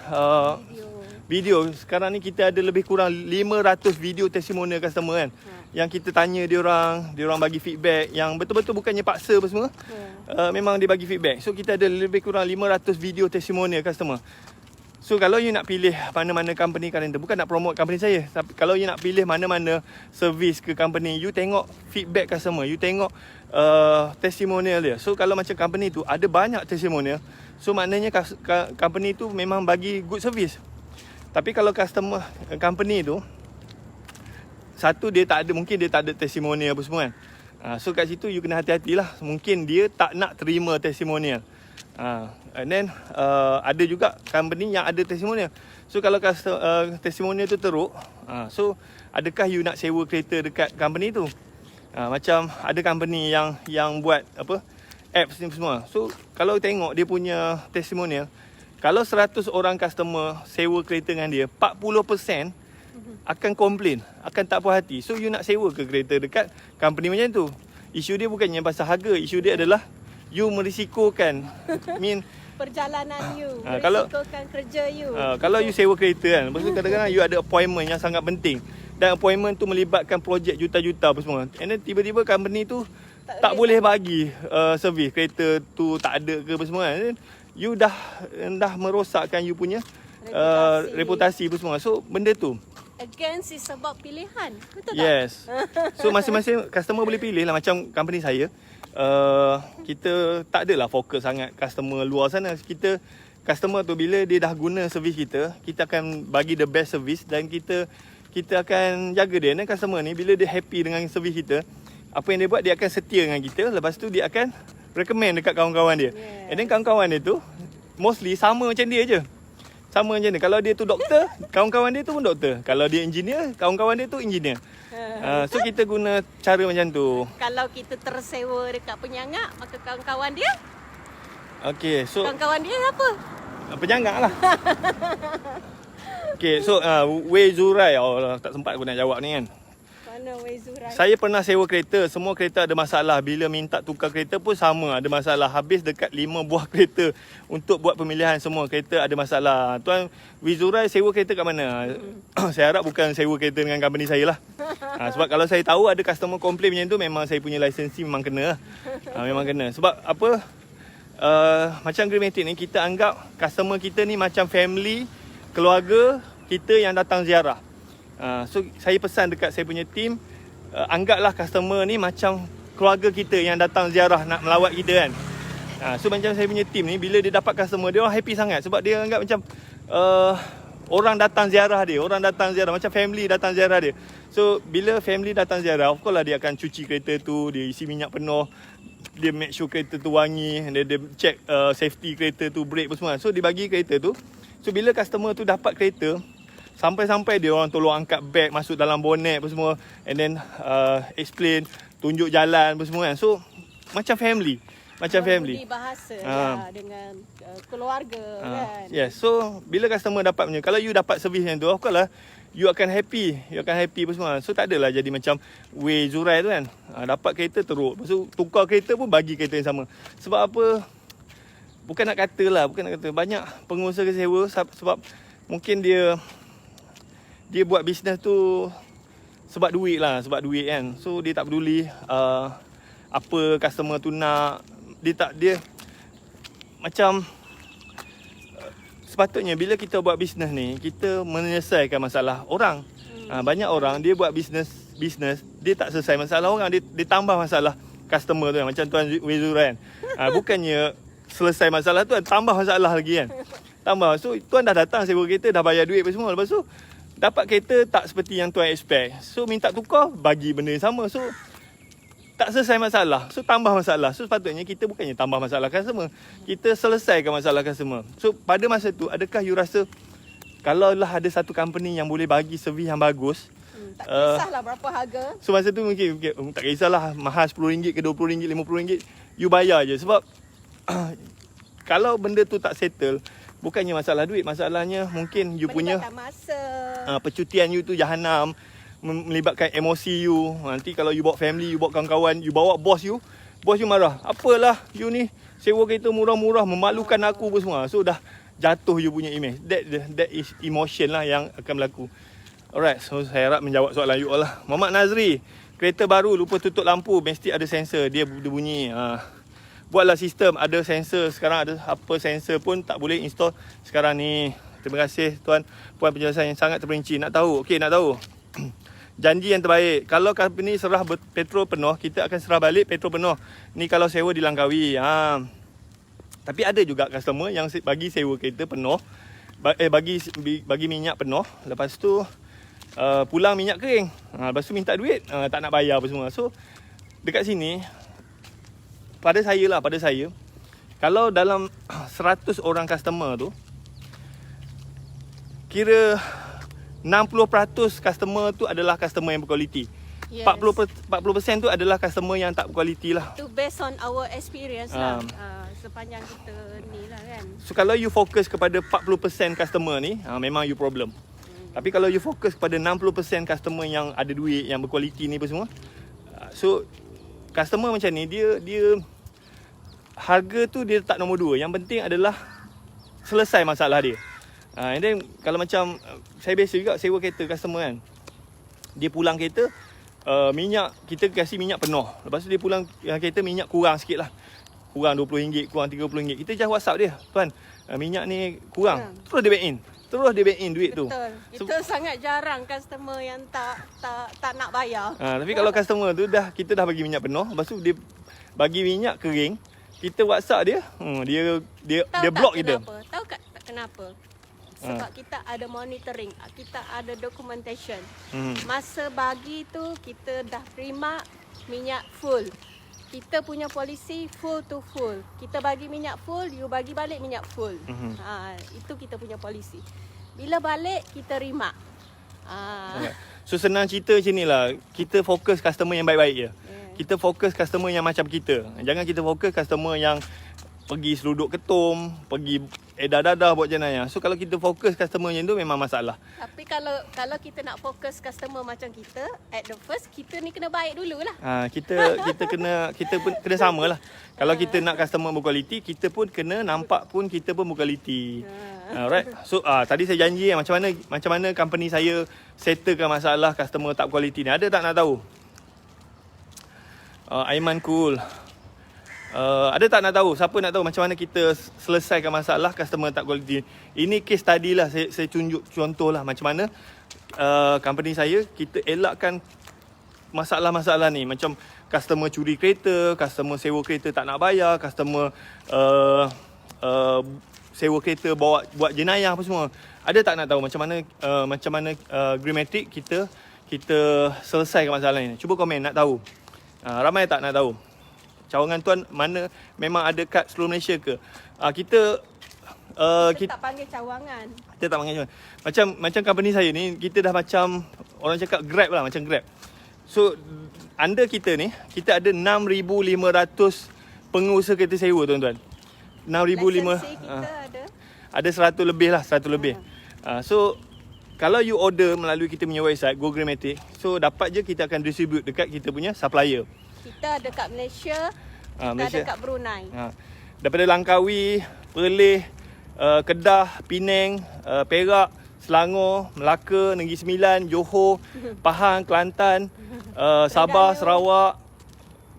video sekarang ni kita ada lebih kurang 500 video testimonial customer kan. Yang kita tanya dia orang bagi feedback yang betul-betul bukannya paksa apa semua. Memang dia bagi feedback. So kita ada lebih kurang 500 video testimonial customer. So kalau you nak pilih mana-mana company kat rental, bukan nak promote company saya, tapi kalau you nak pilih mana-mana servis ke company, you tengok feedback customer, you tengok testimonial dia. So kalau macam company tu ada banyak testimonial, so maknanya company tu memang bagi good service. Tapi kalau customer company tu, satu dia tak ada, mungkin dia tak ada testimonial apa semua kan. So kat situ you kena hati-hatilah. Mungkin dia tak nak terima testimonial. And then ada juga company yang ada testimonial. So kalau testimonial tu teruk, so adakah you nak sewa kereta dekat company tu? Macam ada company yang buat apa, apps ni semua. So kalau tengok dia punya testimonial, kalau 100 orang customer sewa kereta dengan dia, 40% akan komplain, akan tak puas hati. So you nak sewa ke kereta dekat company macam tu? Isu dia bukannya pasal harga, isu dia adalah you merisikokan perjalanan you, merisikokan kerja you. Kalau you sewa kereta kan, lepas tu kadang-kadang you ada appointment yang sangat penting, dan appointment tu melibatkan projek juta-juta apa semua, and then tiba-tiba company tu tak boleh bagi servis, kereta tu tak ada ke apa semua kan. You dah merosakkan you punya reputasi apa semua. So benda tu against is sebab pilihan, betul tak? Yes. So masing-masing customer boleh pilih lah. Macam company saya, kita tak adalah fokus sangat customer luar sana. Customer tu bila dia dah guna servis kita akan bagi the best service, dan kita akan jaga dia. Dan customer ni bila dia happy dengan servis kita, apa yang dia buat, dia akan setia dengan kita. Lepas tu dia akan recommend dekat kawan-kawan dia. Yeah. And then kawan-kawan dia tu mostly sama macam dia je. Sama macam dia. Kalau dia tu doktor, kawan-kawan dia tu pun doktor. Kalau dia engineer, kawan-kawan dia tu engineer. So kita guna cara macam tu. Kalau kita tersewa dekat penyangak, maka kawan-kawan dia? Okay, so kawan-kawan dia apa? Penyangak lah. Okay, so Wei Zurai, tak sempat aku nak jawab ni kan. Mana Wei Zurai? Saya pernah sewa kereta, semua kereta ada masalah. Bila minta tukar kereta pun sama, ada masalah. Habis dekat 5 buah kereta untuk buat pemilihan, semua kereta ada masalah. Tuan Wizurai sewa kereta kat mana? Saya harap bukan sewa kereta dengan company saya lah. Sebab kalau saya tahu ada customer komplain macam tu, memang saya punya lisensi memang kena lah. Memang kena. Sebab apa? Macam Greenmatic ni, kita anggap customer kita ni macam family, keluarga kita yang datang ziarah. So saya pesan dekat saya punya team, anggaplah customer ni macam keluarga kita yang datang ziarah nak melawat kita kan. So macam saya punya team ni, bila dia dapat customer, dia orang happy sangat. Sebab dia anggap macam orang datang ziarah dia, orang datang ziarah, macam family datang ziarah dia. So bila family datang ziarah, of course lah dia akan cuci kereta tu, dia isi minyak penuh, dia make sure kereta tu wangi, dia check safety kereta tu, brake apa semua. So dia bagi kereta tu. So bila customer tu dapat kereta, sampai-sampai dia orang tolong angkat beg masuk dalam bonnet apa semua, and then explain tunjuk jalan apa semua kan. So macam family. Macam family. Berbudi bahasa lah dengan keluarga kan. Yes. So bila customer dapat punya, kalau you dapat servis yang tu, of course lah you akan happy. You akan happy apa semua. So tak adalah jadi macam way Zurai tu kan. Dapat kereta teruk. Lepas tu tukar kereta pun bagi kereta yang sama. Sebab apa? Bukan nak kata. Banyak pengusaha sewa sebab mungkin dia buat bisnes tu sebab duit kan. So dia tak peduli apa customer tu nak. Dia macam sepatutnya bila kita buat bisnes ni, kita menyelesaikan masalah orang. Banyak orang dia buat bisnes dia tak selesai masalah orang, dia tambah masalah customer tu kan. Macam Tuan Wezura kan. Bukannya selesai masalah tu, tambah masalah lagi kan. Tambah. So tuan dah datang sewa kereta, dah bayar duit apa semua. Lepas tu dapat kereta tak seperti yang tuan expect. So minta tukar, bagi benda yang sama. So tak selesai masalah. So tambah masalah. So sepatutnya kita bukannya tambah masalah customer, kita selesaikan masalah customer. So pada masa tu, adakah you rasa kalau lah ada satu company yang boleh bagi servis yang bagus, tak kisahlah berapa harga. So masa tu mungkin tak kisahlah mahal RM10 ke RM20, RM50, you bayar je. Sebab kalau benda tu tak settle, bukannya masalah duit, masalahnya mungkin you punya masa. Percutian you tu jahanam, melibatkan emosi you. Nanti kalau you bawa family, you bawa kawan-kawan, you bawa bos you marah. Apalah you ni sewa kereta murah-murah, memalukan aku apa semua. So dah jatuh you punya image. That is emotion lah yang akan berlaku. Alright, so saya harap menjawab soalan you all lah. Muhammad Nazri, kereta baru lupa tutup lampu, mesti ada sensor, dia bunyi. Buatlah sistem ada sensor. Sekarang ada apa sensor pun tak boleh install sekarang ni. Terima kasih tuan puan, penjelasan yang sangat terperinci. Nak tahu? Okey, nak tahu. Janji yang terbaik. Kalau company serah petrol penuh, kita akan serah balik petrol penuh. Ni kalau sewa di Langkawi. Tapi ada juga customer yang bagi sewa kereta penuh, bagi minyak penuh. Lepas tu pulang minyak kering. Lepas tu minta duit, tak nak bayar apa semua. So dekat sini pada saya kalau dalam 100 orang customer tu, kira 60% customer tu adalah customer yang berkualiti. Yes. 40% tu adalah customer yang tak berkualiti lah. Itu based on our experience lah. Sepanjang kita ni lah kan. So kalau you fokus kepada 40% customer ni, memang you problem. Tapi kalau you fokus kepada 60% customer yang ada duit, yang berkualiti ni apa semua, so customer macam ni, dia harga tu dia tak nombor 2. Yang penting adalah selesai masalah dia. And then kalau macam saya biasa juga sewa kereta customer kan, dia pulang kereta, minyak kita kasih minyak penuh. Lepas tu dia pulang kereta minyak kurang sikit lah, kurang RM20, kurang RM30. Kita just WhatsApp dia, tuan minyak ni kurang. Terus dia back in duit tu. Betul. Kita sangat jarang customer yang tak nak bayar. Tapi kalau customer tu kita dah bagi minyak penuh, lepas tu dia bagi minyak kering, kita WhatsApp dia, dia block kita. Tahu tak kenapa? Sebab kita ada monitoring, kita ada documentation. Masa bagi tu kita dah terima minyak full. Kita punya polisi full to full. Kita bagi minyak full, you bagi balik minyak full. Itu kita punya polisi. Bila balik kita rimak. So senang cerita macam ni lah. Kita fokus customer yang baik-baik je. Kita fokus customer yang macam kita. Jangan kita fokus customer yang pergi seluduk ketum, pergi dadah buat jenayah. So kalau kita fokus customer yang tu memang masalah. Tapi kalau kita nak fokus customer macam kita, at the first kita ni kena baik dululah. Kita pun kena samalah. Kalau kita nak customer berkualiti, kita pun kena nampak pun kita pun berkualiti. Alright. So tadi saya janji macam mana company saya settlekan masalah customer tak kualiti ni. Ada tak nak tahu? Aiman cool. Ada tak nak tahu? Siapa nak tahu macam mana kita selesaikan masalah customer tak kualiti? Ini case study lah, saya tunjuk contoh lah macam mana company saya, kita elakkan masalah-masalah ni. Macam customer curi kereta, customer sewa kereta tak nak bayar, customer sewa kereta buat jenayah apa semua. Ada tak nak tahu macam mana Greenmatic kita selesaikan masalah ni? Cuba komen nak tahu. Ramai tak nak tahu? Cawangan tuan mana memang ada kat seluruh Malaysia ke? Kita tak panggil cawangan. Kita tak panggil cawangan. Macam company saya ni, kita dah macam orang cakap Grab lah, macam Grab. So under kita ni, kita ada 6,500 pengusaha kereta sewa tuan-tuan. 6,500. Lisensi kita ada. Ada 100 lebih lah, 100 lebih. So kalau you order melalui kita punya website GoGramatic, so dapat je kita akan distribute dekat kita punya supplier. Kita ada kat Malaysia, kita Malaysia. ada kat Brunei. Daripada Langkawi, Perlis, Kedah, Penang, Perak, Selangor, Melaka, Negeri Sembilan, Johor, Pahang, Kelantan, Sabah, Sarawak,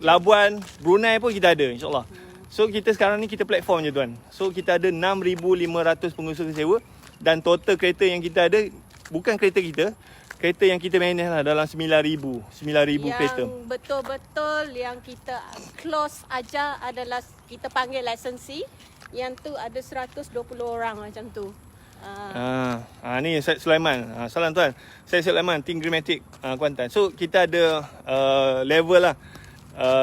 Labuan, Brunei pun kita ada, insyaAllah. So kita sekarang ni kita platform je tuan. So kita ada 6,500 pengusaha sewa dan total kereta yang kita ada, bukan kereta kita, kereta yang kita manage lah dalam 9,000 kereta. Yang betul-betul yang kita close aja adalah kita panggil lisensi. Yang tu ada 120 orang macam tu. Ni Syed Sulaiman. Salam tuan. Saya Sulaiman, Team Gramatic Kuantan. So kita ada level lah.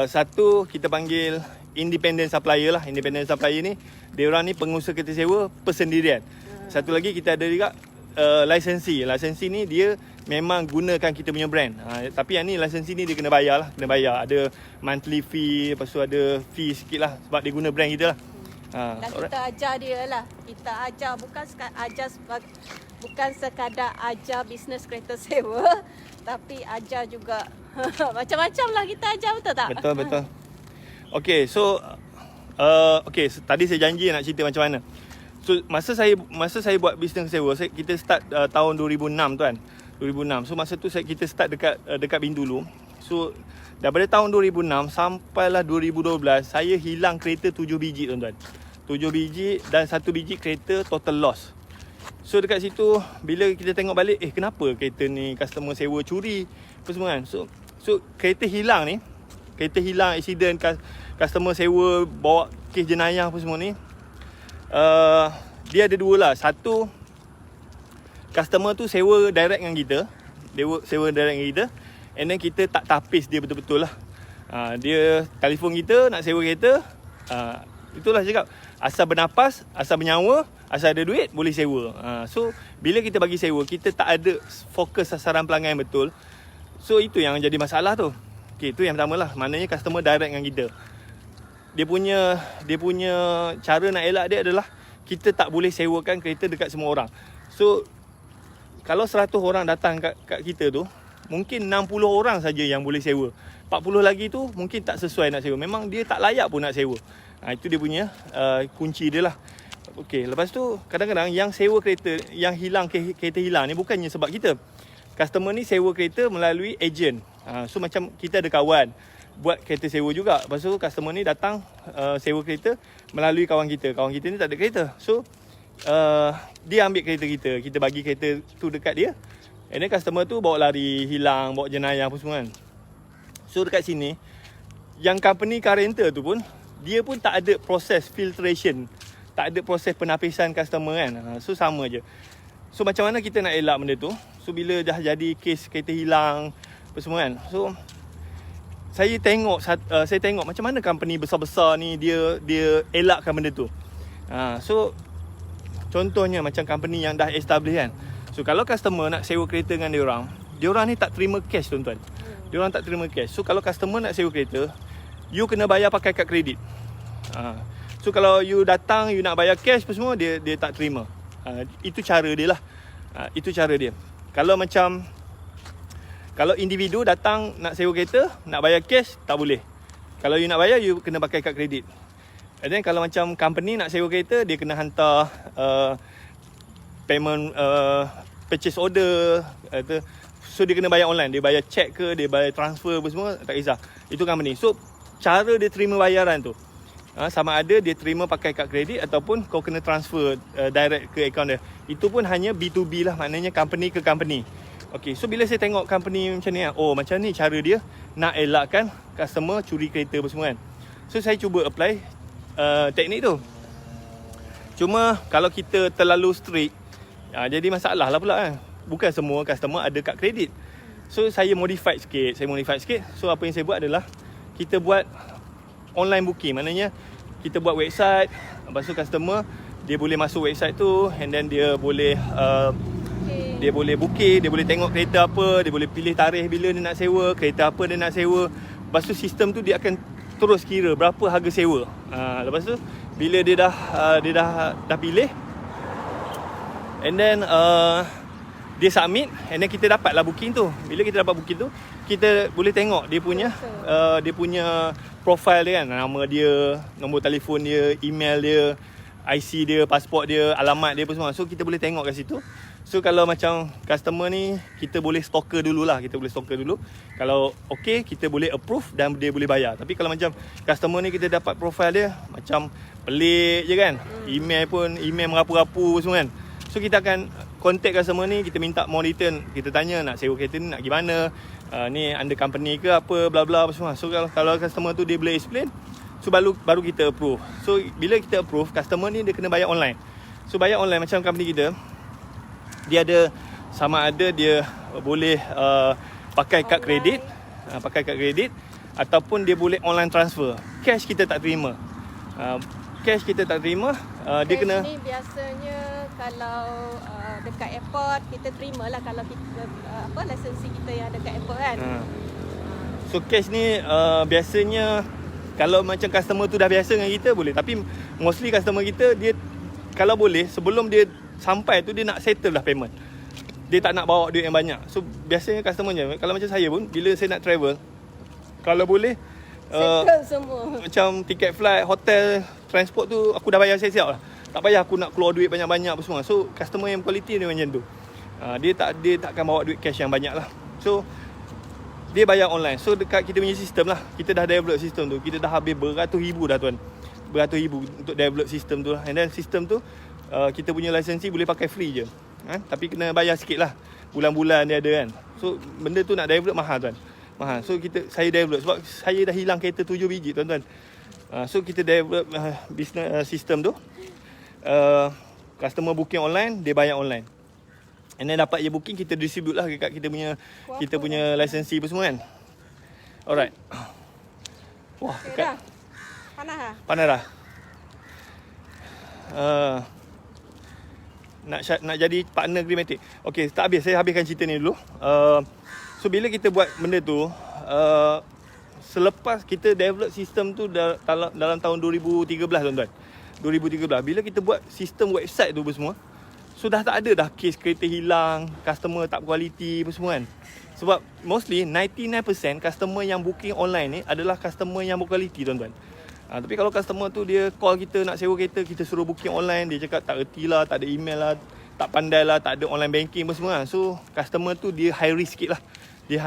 Satu kita panggil independent supplier lah. Independent supplier ni, dia orang ni pengusaha kereta sewa persendirian. Satu lagi kita ada juga lisensi. Lisensi ni dia memang gunakan kita punya brand. Tapi yang ni lisensi ni dia kena bayar lah. Kena bayar. Ada monthly fee, lepas tu ada fee sikit lah sebab dia guna brand kita lah. Dan kita ajar dia lah. Kita ajar bukan sekadar ajar bisnes kereta sewa, tapi ajar juga macam-macam lah kita ajar, betul tak? Betul. Okay, so tadi saya janji nak cerita macam mana. So masa saya buat bisnes sewa, kita start tahun 2006 tuan. 2006. So masa tu kita start dekat Bintulu. So daripada tahun 2006 sampailah 2012 saya hilang kereta 7 biji tuan-tuan. 7 biji dan 1 biji kereta total loss. So dekat situ bila kita tengok balik, kenapa kereta ni customer sewa curi apa semua kan. So kereta hilang ni, kereta hilang accident, customer sewa bawa kes jenayah apa semua ni, dia ada dua lah. Satu, customer tu sewa direct dengan kita. Dia sewa direct dengan kita, and then kita tak tapis dia betul-betul lah. Dia telefon kita nak sewa kereta, itulah cakap, asal bernapas, asal bernyawa, asal ada duit, boleh sewa. So bila kita bagi sewa, kita tak ada fokus sasaran pelanggan yang betul. So itu yang jadi masalah tu. Okay, itu yang pertama lah. Maknanya customer direct dengan kita. Dia punya cara nak elak dia adalah kita tak boleh sewakan kereta dekat semua orang. So kalau 100 orang datang kat kita tu, mungkin 60 orang saja yang boleh sewa. 40 lagi tu mungkin tak sesuai nak sewa. Memang dia tak layak pun nak sewa. Itu dia punya kunci dia lah. Okey, lepas tu kadang-kadang yang sewa kereta, yang hilang kereta hilang ni bukannya sebab kita. Customer ni sewa kereta melalui ejen. So macam kita ada kawan buat kereta sewa juga. Lepas tu customer ni datang sewa kereta melalui kawan kita. Kawan kita ni tak ada kereta. So dia ambil kereta kita bagi kereta tu dekat dia. And then customer tu bawa lari, hilang, bawa jenayah apa semua kan. So dekat sini, yang company car rental tu pun, dia pun tak ada proses filtration, tak ada proses penapisan customer kan. So sama je. So macam mana kita nak elak benda tu? So bila dah jadi kes kereta hilang apa semua kan. So saya tengok macam mana company besar-besar ni dia elakkan benda tu. So contohnya macam company yang dah establish kan. So kalau customer nak sewa kereta dengan dia orang ni tak terima cash tuan-tuan. Dia orang tak terima cash. So kalau customer nak sewa kereta, you kena bayar pakai kad kredit. So kalau you datang, you nak bayar cash apa semua, dia tak terima. Itu cara dia lah. Itu cara dia. Kalau individu datang nak sewa kereta, nak bayar cash, tak boleh. Kalau you nak bayar, you kena pakai kad kredit. And then kalau macam company nak sewa kereta, dia kena hantar payment, purchase order. So dia kena bayar online. Dia bayar check ke, dia bayar transfer apa semua, tak kisah. Itu company. So cara dia terima bayaran tu, sama ada dia terima pakai kad kredit ataupun kau kena transfer direct ke akaun dia. Itu pun hanya B2B lah, maknanya company ke company. Okay, so bila saya tengok company macam ni, macam ni cara dia nak elakkan customer curi kereta apa semua kan. So saya cuba apply teknik tu. Cuma kalau kita terlalu strict, jadi masalah lah pula kan. Bukan semua customer ada kad kredit. So saya modify sikit. So apa yang saya buat adalah kita buat online booking. Maknanya kita buat website, lepas tu customer dia boleh masuk website tu, and then dia boleh dia boleh booking, dia boleh tengok kereta apa, dia boleh pilih tarikh bila dia nak sewa, kereta apa dia nak sewa. Lepas tu sistem tu dia akan terus kira berapa harga sewa. Lepas tu bila dia dah pilih, and then dia submit, and then kita dapatlah booking tu. Bila kita dapat booking tu, kita boleh tengok dia punya profile dia kan, nama dia, nombor telefon dia, email dia, IC dia, pasport dia, alamat dia apa semua. So kita boleh tengok kat situ. So kalau macam customer ni, kita boleh stalker dululah. Kalau okay, kita boleh approve dan dia boleh bayar. Tapi kalau macam customer ni kita dapat profile dia macam pelik je kan, email merapu-rapu semua kan. So kita akan contact customer ni, kita minta more detail. Kita tanya nak sewa kereta ni nak gimana, ni under company ke apa, bla bla apa semua. So kalau customer tu dia boleh explain, so baru kita approve. So bila kita approve, customer ni dia kena bayar online. So bayar online macam company kita, dia ada sama ada dia boleh pakai kad kredit, ataupun dia boleh online transfer. Cash kita tak terima. Dia kena ni biasanya kalau dekat airport kita terimalah, kalau kita lisensi kita yang dekat airport kan. So cash ni biasanya kalau macam customer tu dah biasa dengan kita boleh, tapi mostly customer kita dia kalau boleh sebelum dia sampai tu dia nak settle dah payment. Dia tak nak bawa duit yang banyak. So biasanya customer je, kalau macam saya pun bila saya nak travel, kalau boleh settle semua. Macam tiket flight, hotel, transport tu aku dah bayar siap-siap lah. Tak payah aku nak keluar duit banyak-banyak apa semua. So customer yang quality dia macam tu. Dia takkan bawa duit cash yang banyak lah. So dia bayar online. So dekat kita punya sistem lah, kita dah develop sistem tu. Kita dah habis beratus ribu dah tuan. Beratus ribu untuk develop sistem tu lah. And then sistem tu kita punya lisensi boleh pakai free je. Tapi kena bayar sikit lah. Bulan-bulan dia ada kan. So benda tu nak develop mahal tuan. Mahal. So saya develop sebab saya dah hilang kereta 7 biji tuan-tuan. So kita develop business sistem tu. Customer booking online, dia bayar online. And then dapat je booking, kita distribute lah dekat kita punya lisensi apa semua kan. Alright. Wah, Okay dekat. dah. Panas lah. Panas dah. Nak jadi partner Greenmatic. Okay, tak habis. Saya habiskan cerita ni dulu. So bila kita buat benda tu, selepas kita develop sistem tu dalam tahun 2013 tuan-tuan. 2013 bila kita buat sistem website tu semua, so dah tak ada dah kes kereta hilang, customer tak quality apa semua kan. Sebab mostly 99% customer yang booking online ni adalah customer yang berkualiti tuan-tuan. Tapi kalau customer tu dia call kita nak sewa kereta, kita suruh booking online, dia cakap tak erti lah, tak ada email lah, tak pandai lah, tak ada online banking apa semua kan. So customer tu dia high risk sikit lah, dia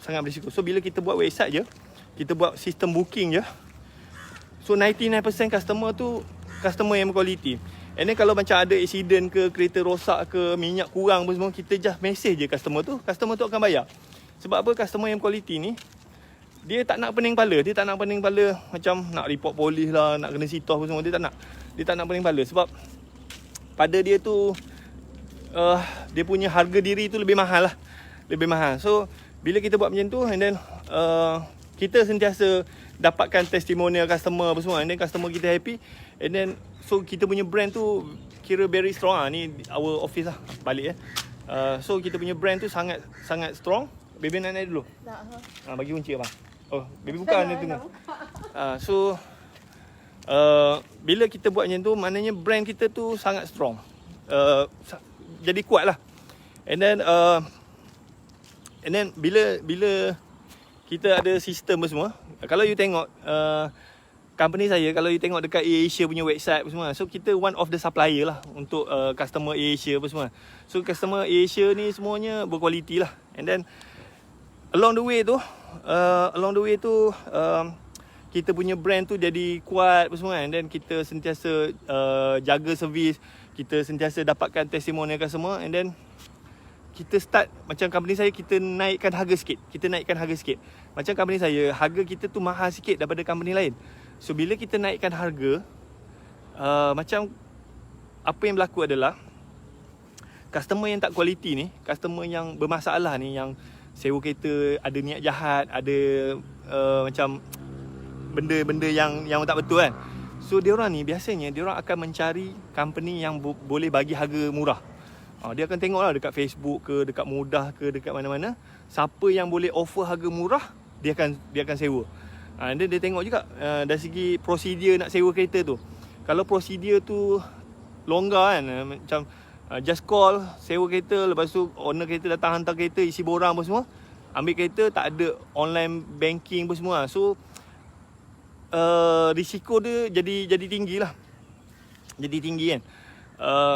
sangat berisiko. So bila kita buat website je, kita buat sistem booking je, so 99% customer tu customer yang berkualiti. And then kalau macam ada accident ke, kereta rosak ke, minyak kurang apa semua, kita just message je customer tu akan bayar. Sebab apa? Customer yang quality ni, dia tak nak pening kepala. Dia tak nak pening kepala macam nak report polis lah, nak kena sitah apa semua. Dia tak nak pening kepala. Sebab pada dia tu dia punya harga diri tu lebih mahal lah. Lebih mahal. So bila kita buat macam tu, and then kita sentiasa dapatkan testimonial customer apa semua, and then customer kita happy, and then so kita punya brand tu kira very strong lah. Ni our office lah, balik so kita punya brand tu sangat strong. Baby nak naik dulu? Tak. Bagi kunci abang. Oh, baby buka ni tengok. So bila kita buat macam tu, maknanya brand kita tu sangat strong. Jadi kuat lah. And then bila kita ada sistem semua, kalau you tengok company saya, kalau you tengok dekat AirAsia punya website apa semua, so kita one of the supplier lah untuk customer AirAsia apa semua. So customer AirAsia ni semuanya berkualiti lah. And then along the way tu kita punya brand tu jadi kuat apa semua, and then kita sentiasa jaga servis, kita sentiasa dapatkan testimonial customer, and then kita start macam company saya, kita naikkan harga sikit. Macam company saya, harga kita tu mahal sikit daripada company lain. So bila kita naikkan harga, macam apa yang berlaku adalah customer yang tak quality ni, customer yang bermasalah ni, yang sewa kereta ada niat jahat, ada macam benda-benda yang tak betul kan. So diorang ni biasanya diorang akan mencari company yang boleh bagi harga murah. Dia akan tengok lah dekat Facebook ke, dekat Mudah ke, dekat mana-mana, siapa yang boleh offer harga murah, dia akan sewa. Dia tengok juga dari segi prosedur nak sewa kereta tu. Kalau prosedur tu longgar kan, macam just call, sewa kereta, lepas tu owner kereta datang hantar kereta, isi borang apa semua, ambil kereta, tak ada online banking apa semua. So risiko dia jadi tinggi lah. Jadi tinggi kan.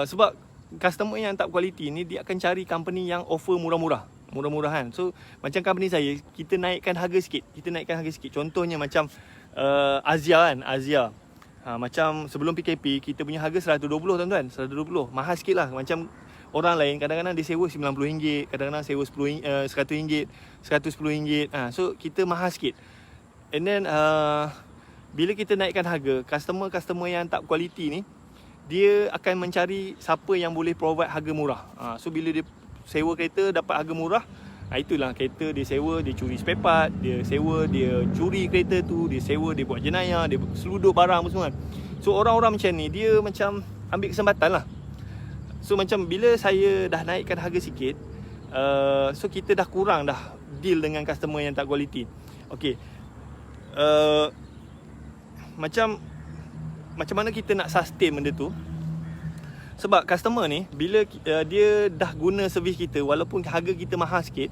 Sebab customer yang tak quality ni, dia akan cari company yang offer murah-murahan. So macam company saya, kita naikkan harga sikit. Contohnya macam Azia kan, macam sebelum PKP kita punya harga 120 tuan-tuan, 120. Mahal sikit lah. Macam orang lain kadang-kadang dia sewa RM90, kadang-kadang sewa RM100, RM110. So kita mahal sikit. And then bila kita naikkan harga, customer yang tak quality ni, dia akan mencari siapa yang boleh provide harga murah. So bila dia sewa kereta dapat harga murah, itulah kereta dia sewa, dia curi spare part, dia sewa, dia curi kereta tu, dia sewa, dia buat jenayah, dia seluduk barang apa semua kan. So orang-orang macam ni, dia macam ambil kesempatan lah. So macam bila saya dah naikkan harga sikit, so kita dah kurang dah deal dengan customer yang tak quality. Okay, macam mana kita nak sustain benda tu? Sebab customer ni, bila dia dah guna servis kita, walaupun harga kita mahal sikit,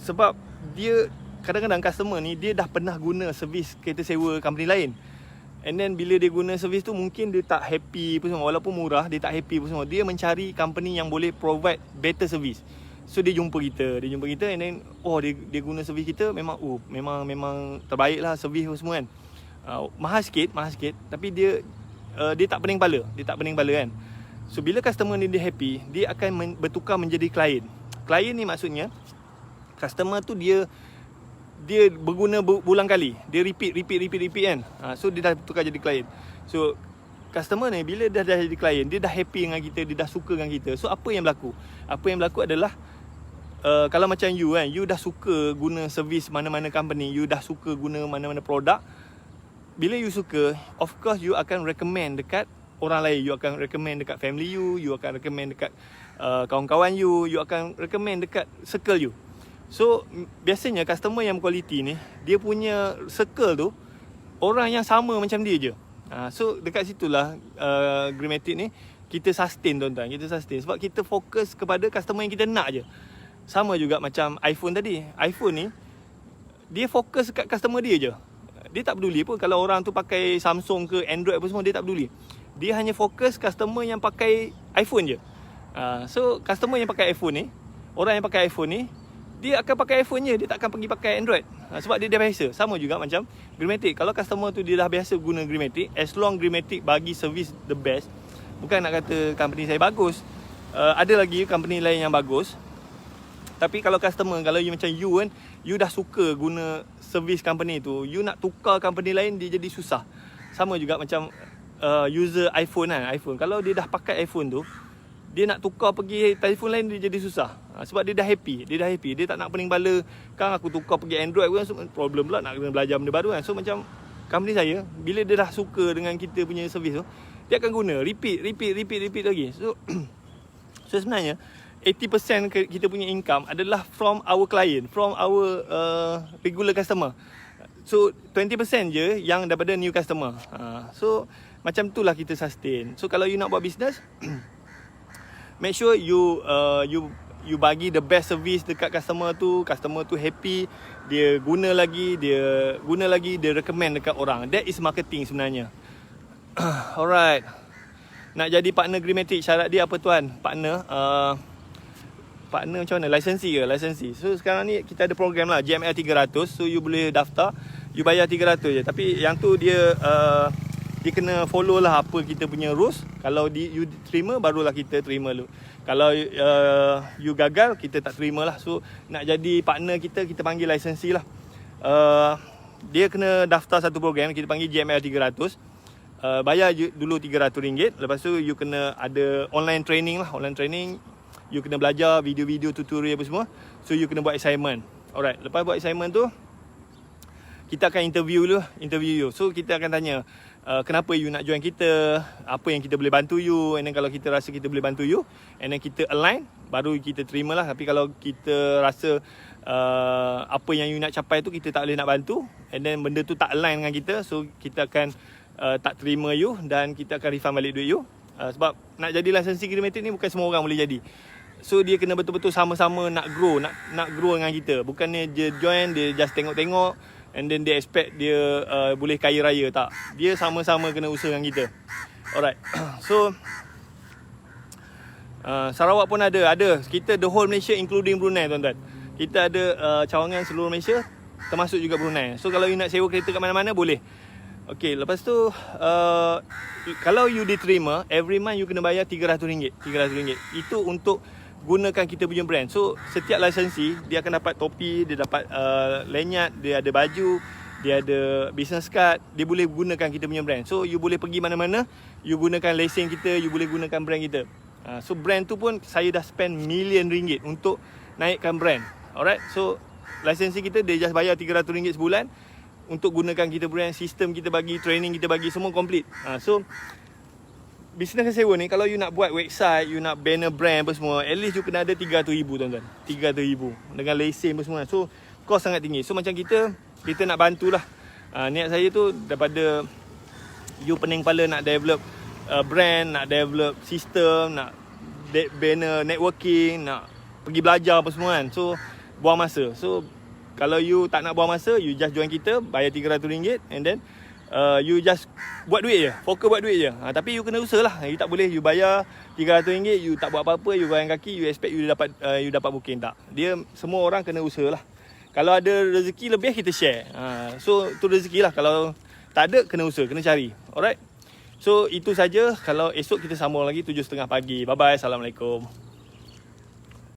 sebab dia kadang-kadang customer ni, dia dah pernah guna servis kereta sewa company lain. And then bila dia guna servis tu, mungkin dia tak happy apa semua. Walaupun murah, dia tak happy apa semua. Dia mencari company yang boleh provide better service. So dia jumpa kita and then dia guna servis kita, memang terbaik lah servis semua kan. Mahal sikit, tapi dia tak pening kepala kan. So bila customer ni dia happy, dia akan bertukar menjadi klien. Klien ni maksudnya customer tu dia berguna berulang kali, dia repeat kan. So dia dah bertukar jadi klien. So customer ni bila dah jadi klien, dia dah happy dengan kita, dia dah suka dengan kita. So apa yang berlaku adalah, kalau macam you kan, you dah suka guna servis mana-mana company, you dah suka guna mana-mana produk. Bila you suka, of course you akan recommend dekat orang lain. You akan recommend dekat family you akan recommend dekat kawan-kawan you akan recommend dekat circle you. So biasanya customer yang quality ni, dia punya circle tu orang yang sama macam dia je. So dekat situlah Greenmatic ni kita sustain tuan-tuan, sebab kita fokus kepada customer yang kita nak je. Sama juga macam iPhone tadi. iPhone ni, dia fokus kat customer dia je. Dia tak peduli pun kalau orang tu pakai Samsung ke Android apa semua, dia tak peduli. Dia hanya fokus customer yang pakai iPhone je. So customer yang pakai iPhone ni, orang yang pakai iPhone ni, dia akan pakai iPhone je, dia tak akan pergi pakai Android. Sebab dia dah biasa. Sama juga macam Greenmatic. Kalau customer tu dia dah biasa guna Greenmatic, as long Greenmatic bagi service the best, bukan nak kata company saya bagus, ada lagi company lain yang bagus. Tapi kalau customer, kalau you macam you kan, you dah suka guna service company tu, you nak tukar company lain, dia jadi susah. Sama juga macam user iPhone kan. iPhone, kalau dia dah pakai iPhone tu, dia nak tukar pergi telefon lain, dia jadi susah. Sebab dia dah happy. Dia tak nak pening kepala, kan aku tukar pergi Android pun, so problem pula nak kena belajar benda baru kan. So macam company saya, bila dia dah suka dengan kita punya servis tu, dia akan guna, repeat lagi. So sebenarnya 80% kita punya income adalah from our client, from our regular customer. So 20% je yang daripada new customer. So macam tu lah kita sustain. So kalau you nak buat business, make sure you bagi the best service dekat customer tu happy, dia guna lagi, dia recommend dekat orang. That is marketing sebenarnya. Alright. Nak jadi partner Greenmatic, syarat dia apa tuan? Partner macam mana? Licensee. So sekarang ni kita ada program lah, GML 300. So you boleh daftar, you bayar 300 je. Tapi yang tu dia kena follow lah apa kita punya rules. Kalau you terima, barulah kita terima lu. Kalau you gagal, kita tak terima lah. So nak jadi partner kita panggil licensee lah. Dia kena daftar satu program, kita panggil GML 300. Bayar dulu RM300. Lepas tu you kena ada online training lah. You kena belajar video-video tutorial apa semua. So you kena buat assignment. Alright, lepas buat assignment tu, kita akan interview you. So kita akan tanya kenapa you nak join kita, apa yang kita boleh bantu you, and then kalau kita rasa kita boleh bantu you, and then kita align, baru kita terima lah. Tapi kalau kita rasa apa yang you nak capai tu kita tak boleh nak bantu, and then benda tu tak align dengan kita, so kita akan tak terima you dan kita akan refund balik duit you. Sebab nak jadi licensee Kinematic ni bukan semua orang boleh jadi. So dia kena betul-betul sama-sama nak grow dengan kita. Bukannya dia join, dia just tengok-tengok and then dia expect dia boleh kaya raya. Tak. Dia sama-sama kena usaha dengan kita. Alright. So Sarawak pun ada. Kita the whole Malaysia including Brunei, tuan-tuan. Kita ada cawangan seluruh Malaysia, termasuk juga Brunei. So kalau you nak sewa kereta kat mana-mana boleh. Okay, lepas tu kalau you diterima, every month you kena bayar RM300. Itu untuk gunakan kita punya brand. So setiap lisensi dia akan dapat topi, dia dapat lanyard, dia ada baju, dia ada business card, dia boleh gunakan kita punya brand. So you boleh pergi mana-mana, you gunakan lesen kita, you boleh gunakan brand kita. So brand tu pun saya dah spend million ringgit untuk naikkan brand. Alright, so lisensi kita dia just bayar RM300 sebulan untuk gunakan kita brand, sistem kita bagi, training kita bagi, semua complete. So bisnes sewa ni, kalau you nak buat website, you nak banner brand apa semua, at least you kena ada RM300,000, tuan-tuan. RM300,000 dengan lesen apa semua. So cost sangat tinggi. So macam kita nak bantulah. Niat saya tu daripada you pening kepala nak develop brand, nak develop sistem, nak banner networking, nak pergi belajar apa semua kan. So buang masa. So kalau you tak nak buang masa, you just join kita, bayar RM300 and then you just buat duit je, fokus buat duit je. Tapi you kena usaha lah. You tak boleh you bayar RM300, you tak buat apa-apa, you goyang kaki, you expect you dapat booking. Tak. Dia semua orang kena usaha lah. Kalau ada rezeki lebih, kita share. So tu rezeki lah. Kalau tak ada, kena usaha, kena cari. Alright. So itu saja. Kalau esok kita sambung lagi 7.30 pagi. Bye bye. Assalamualaikum.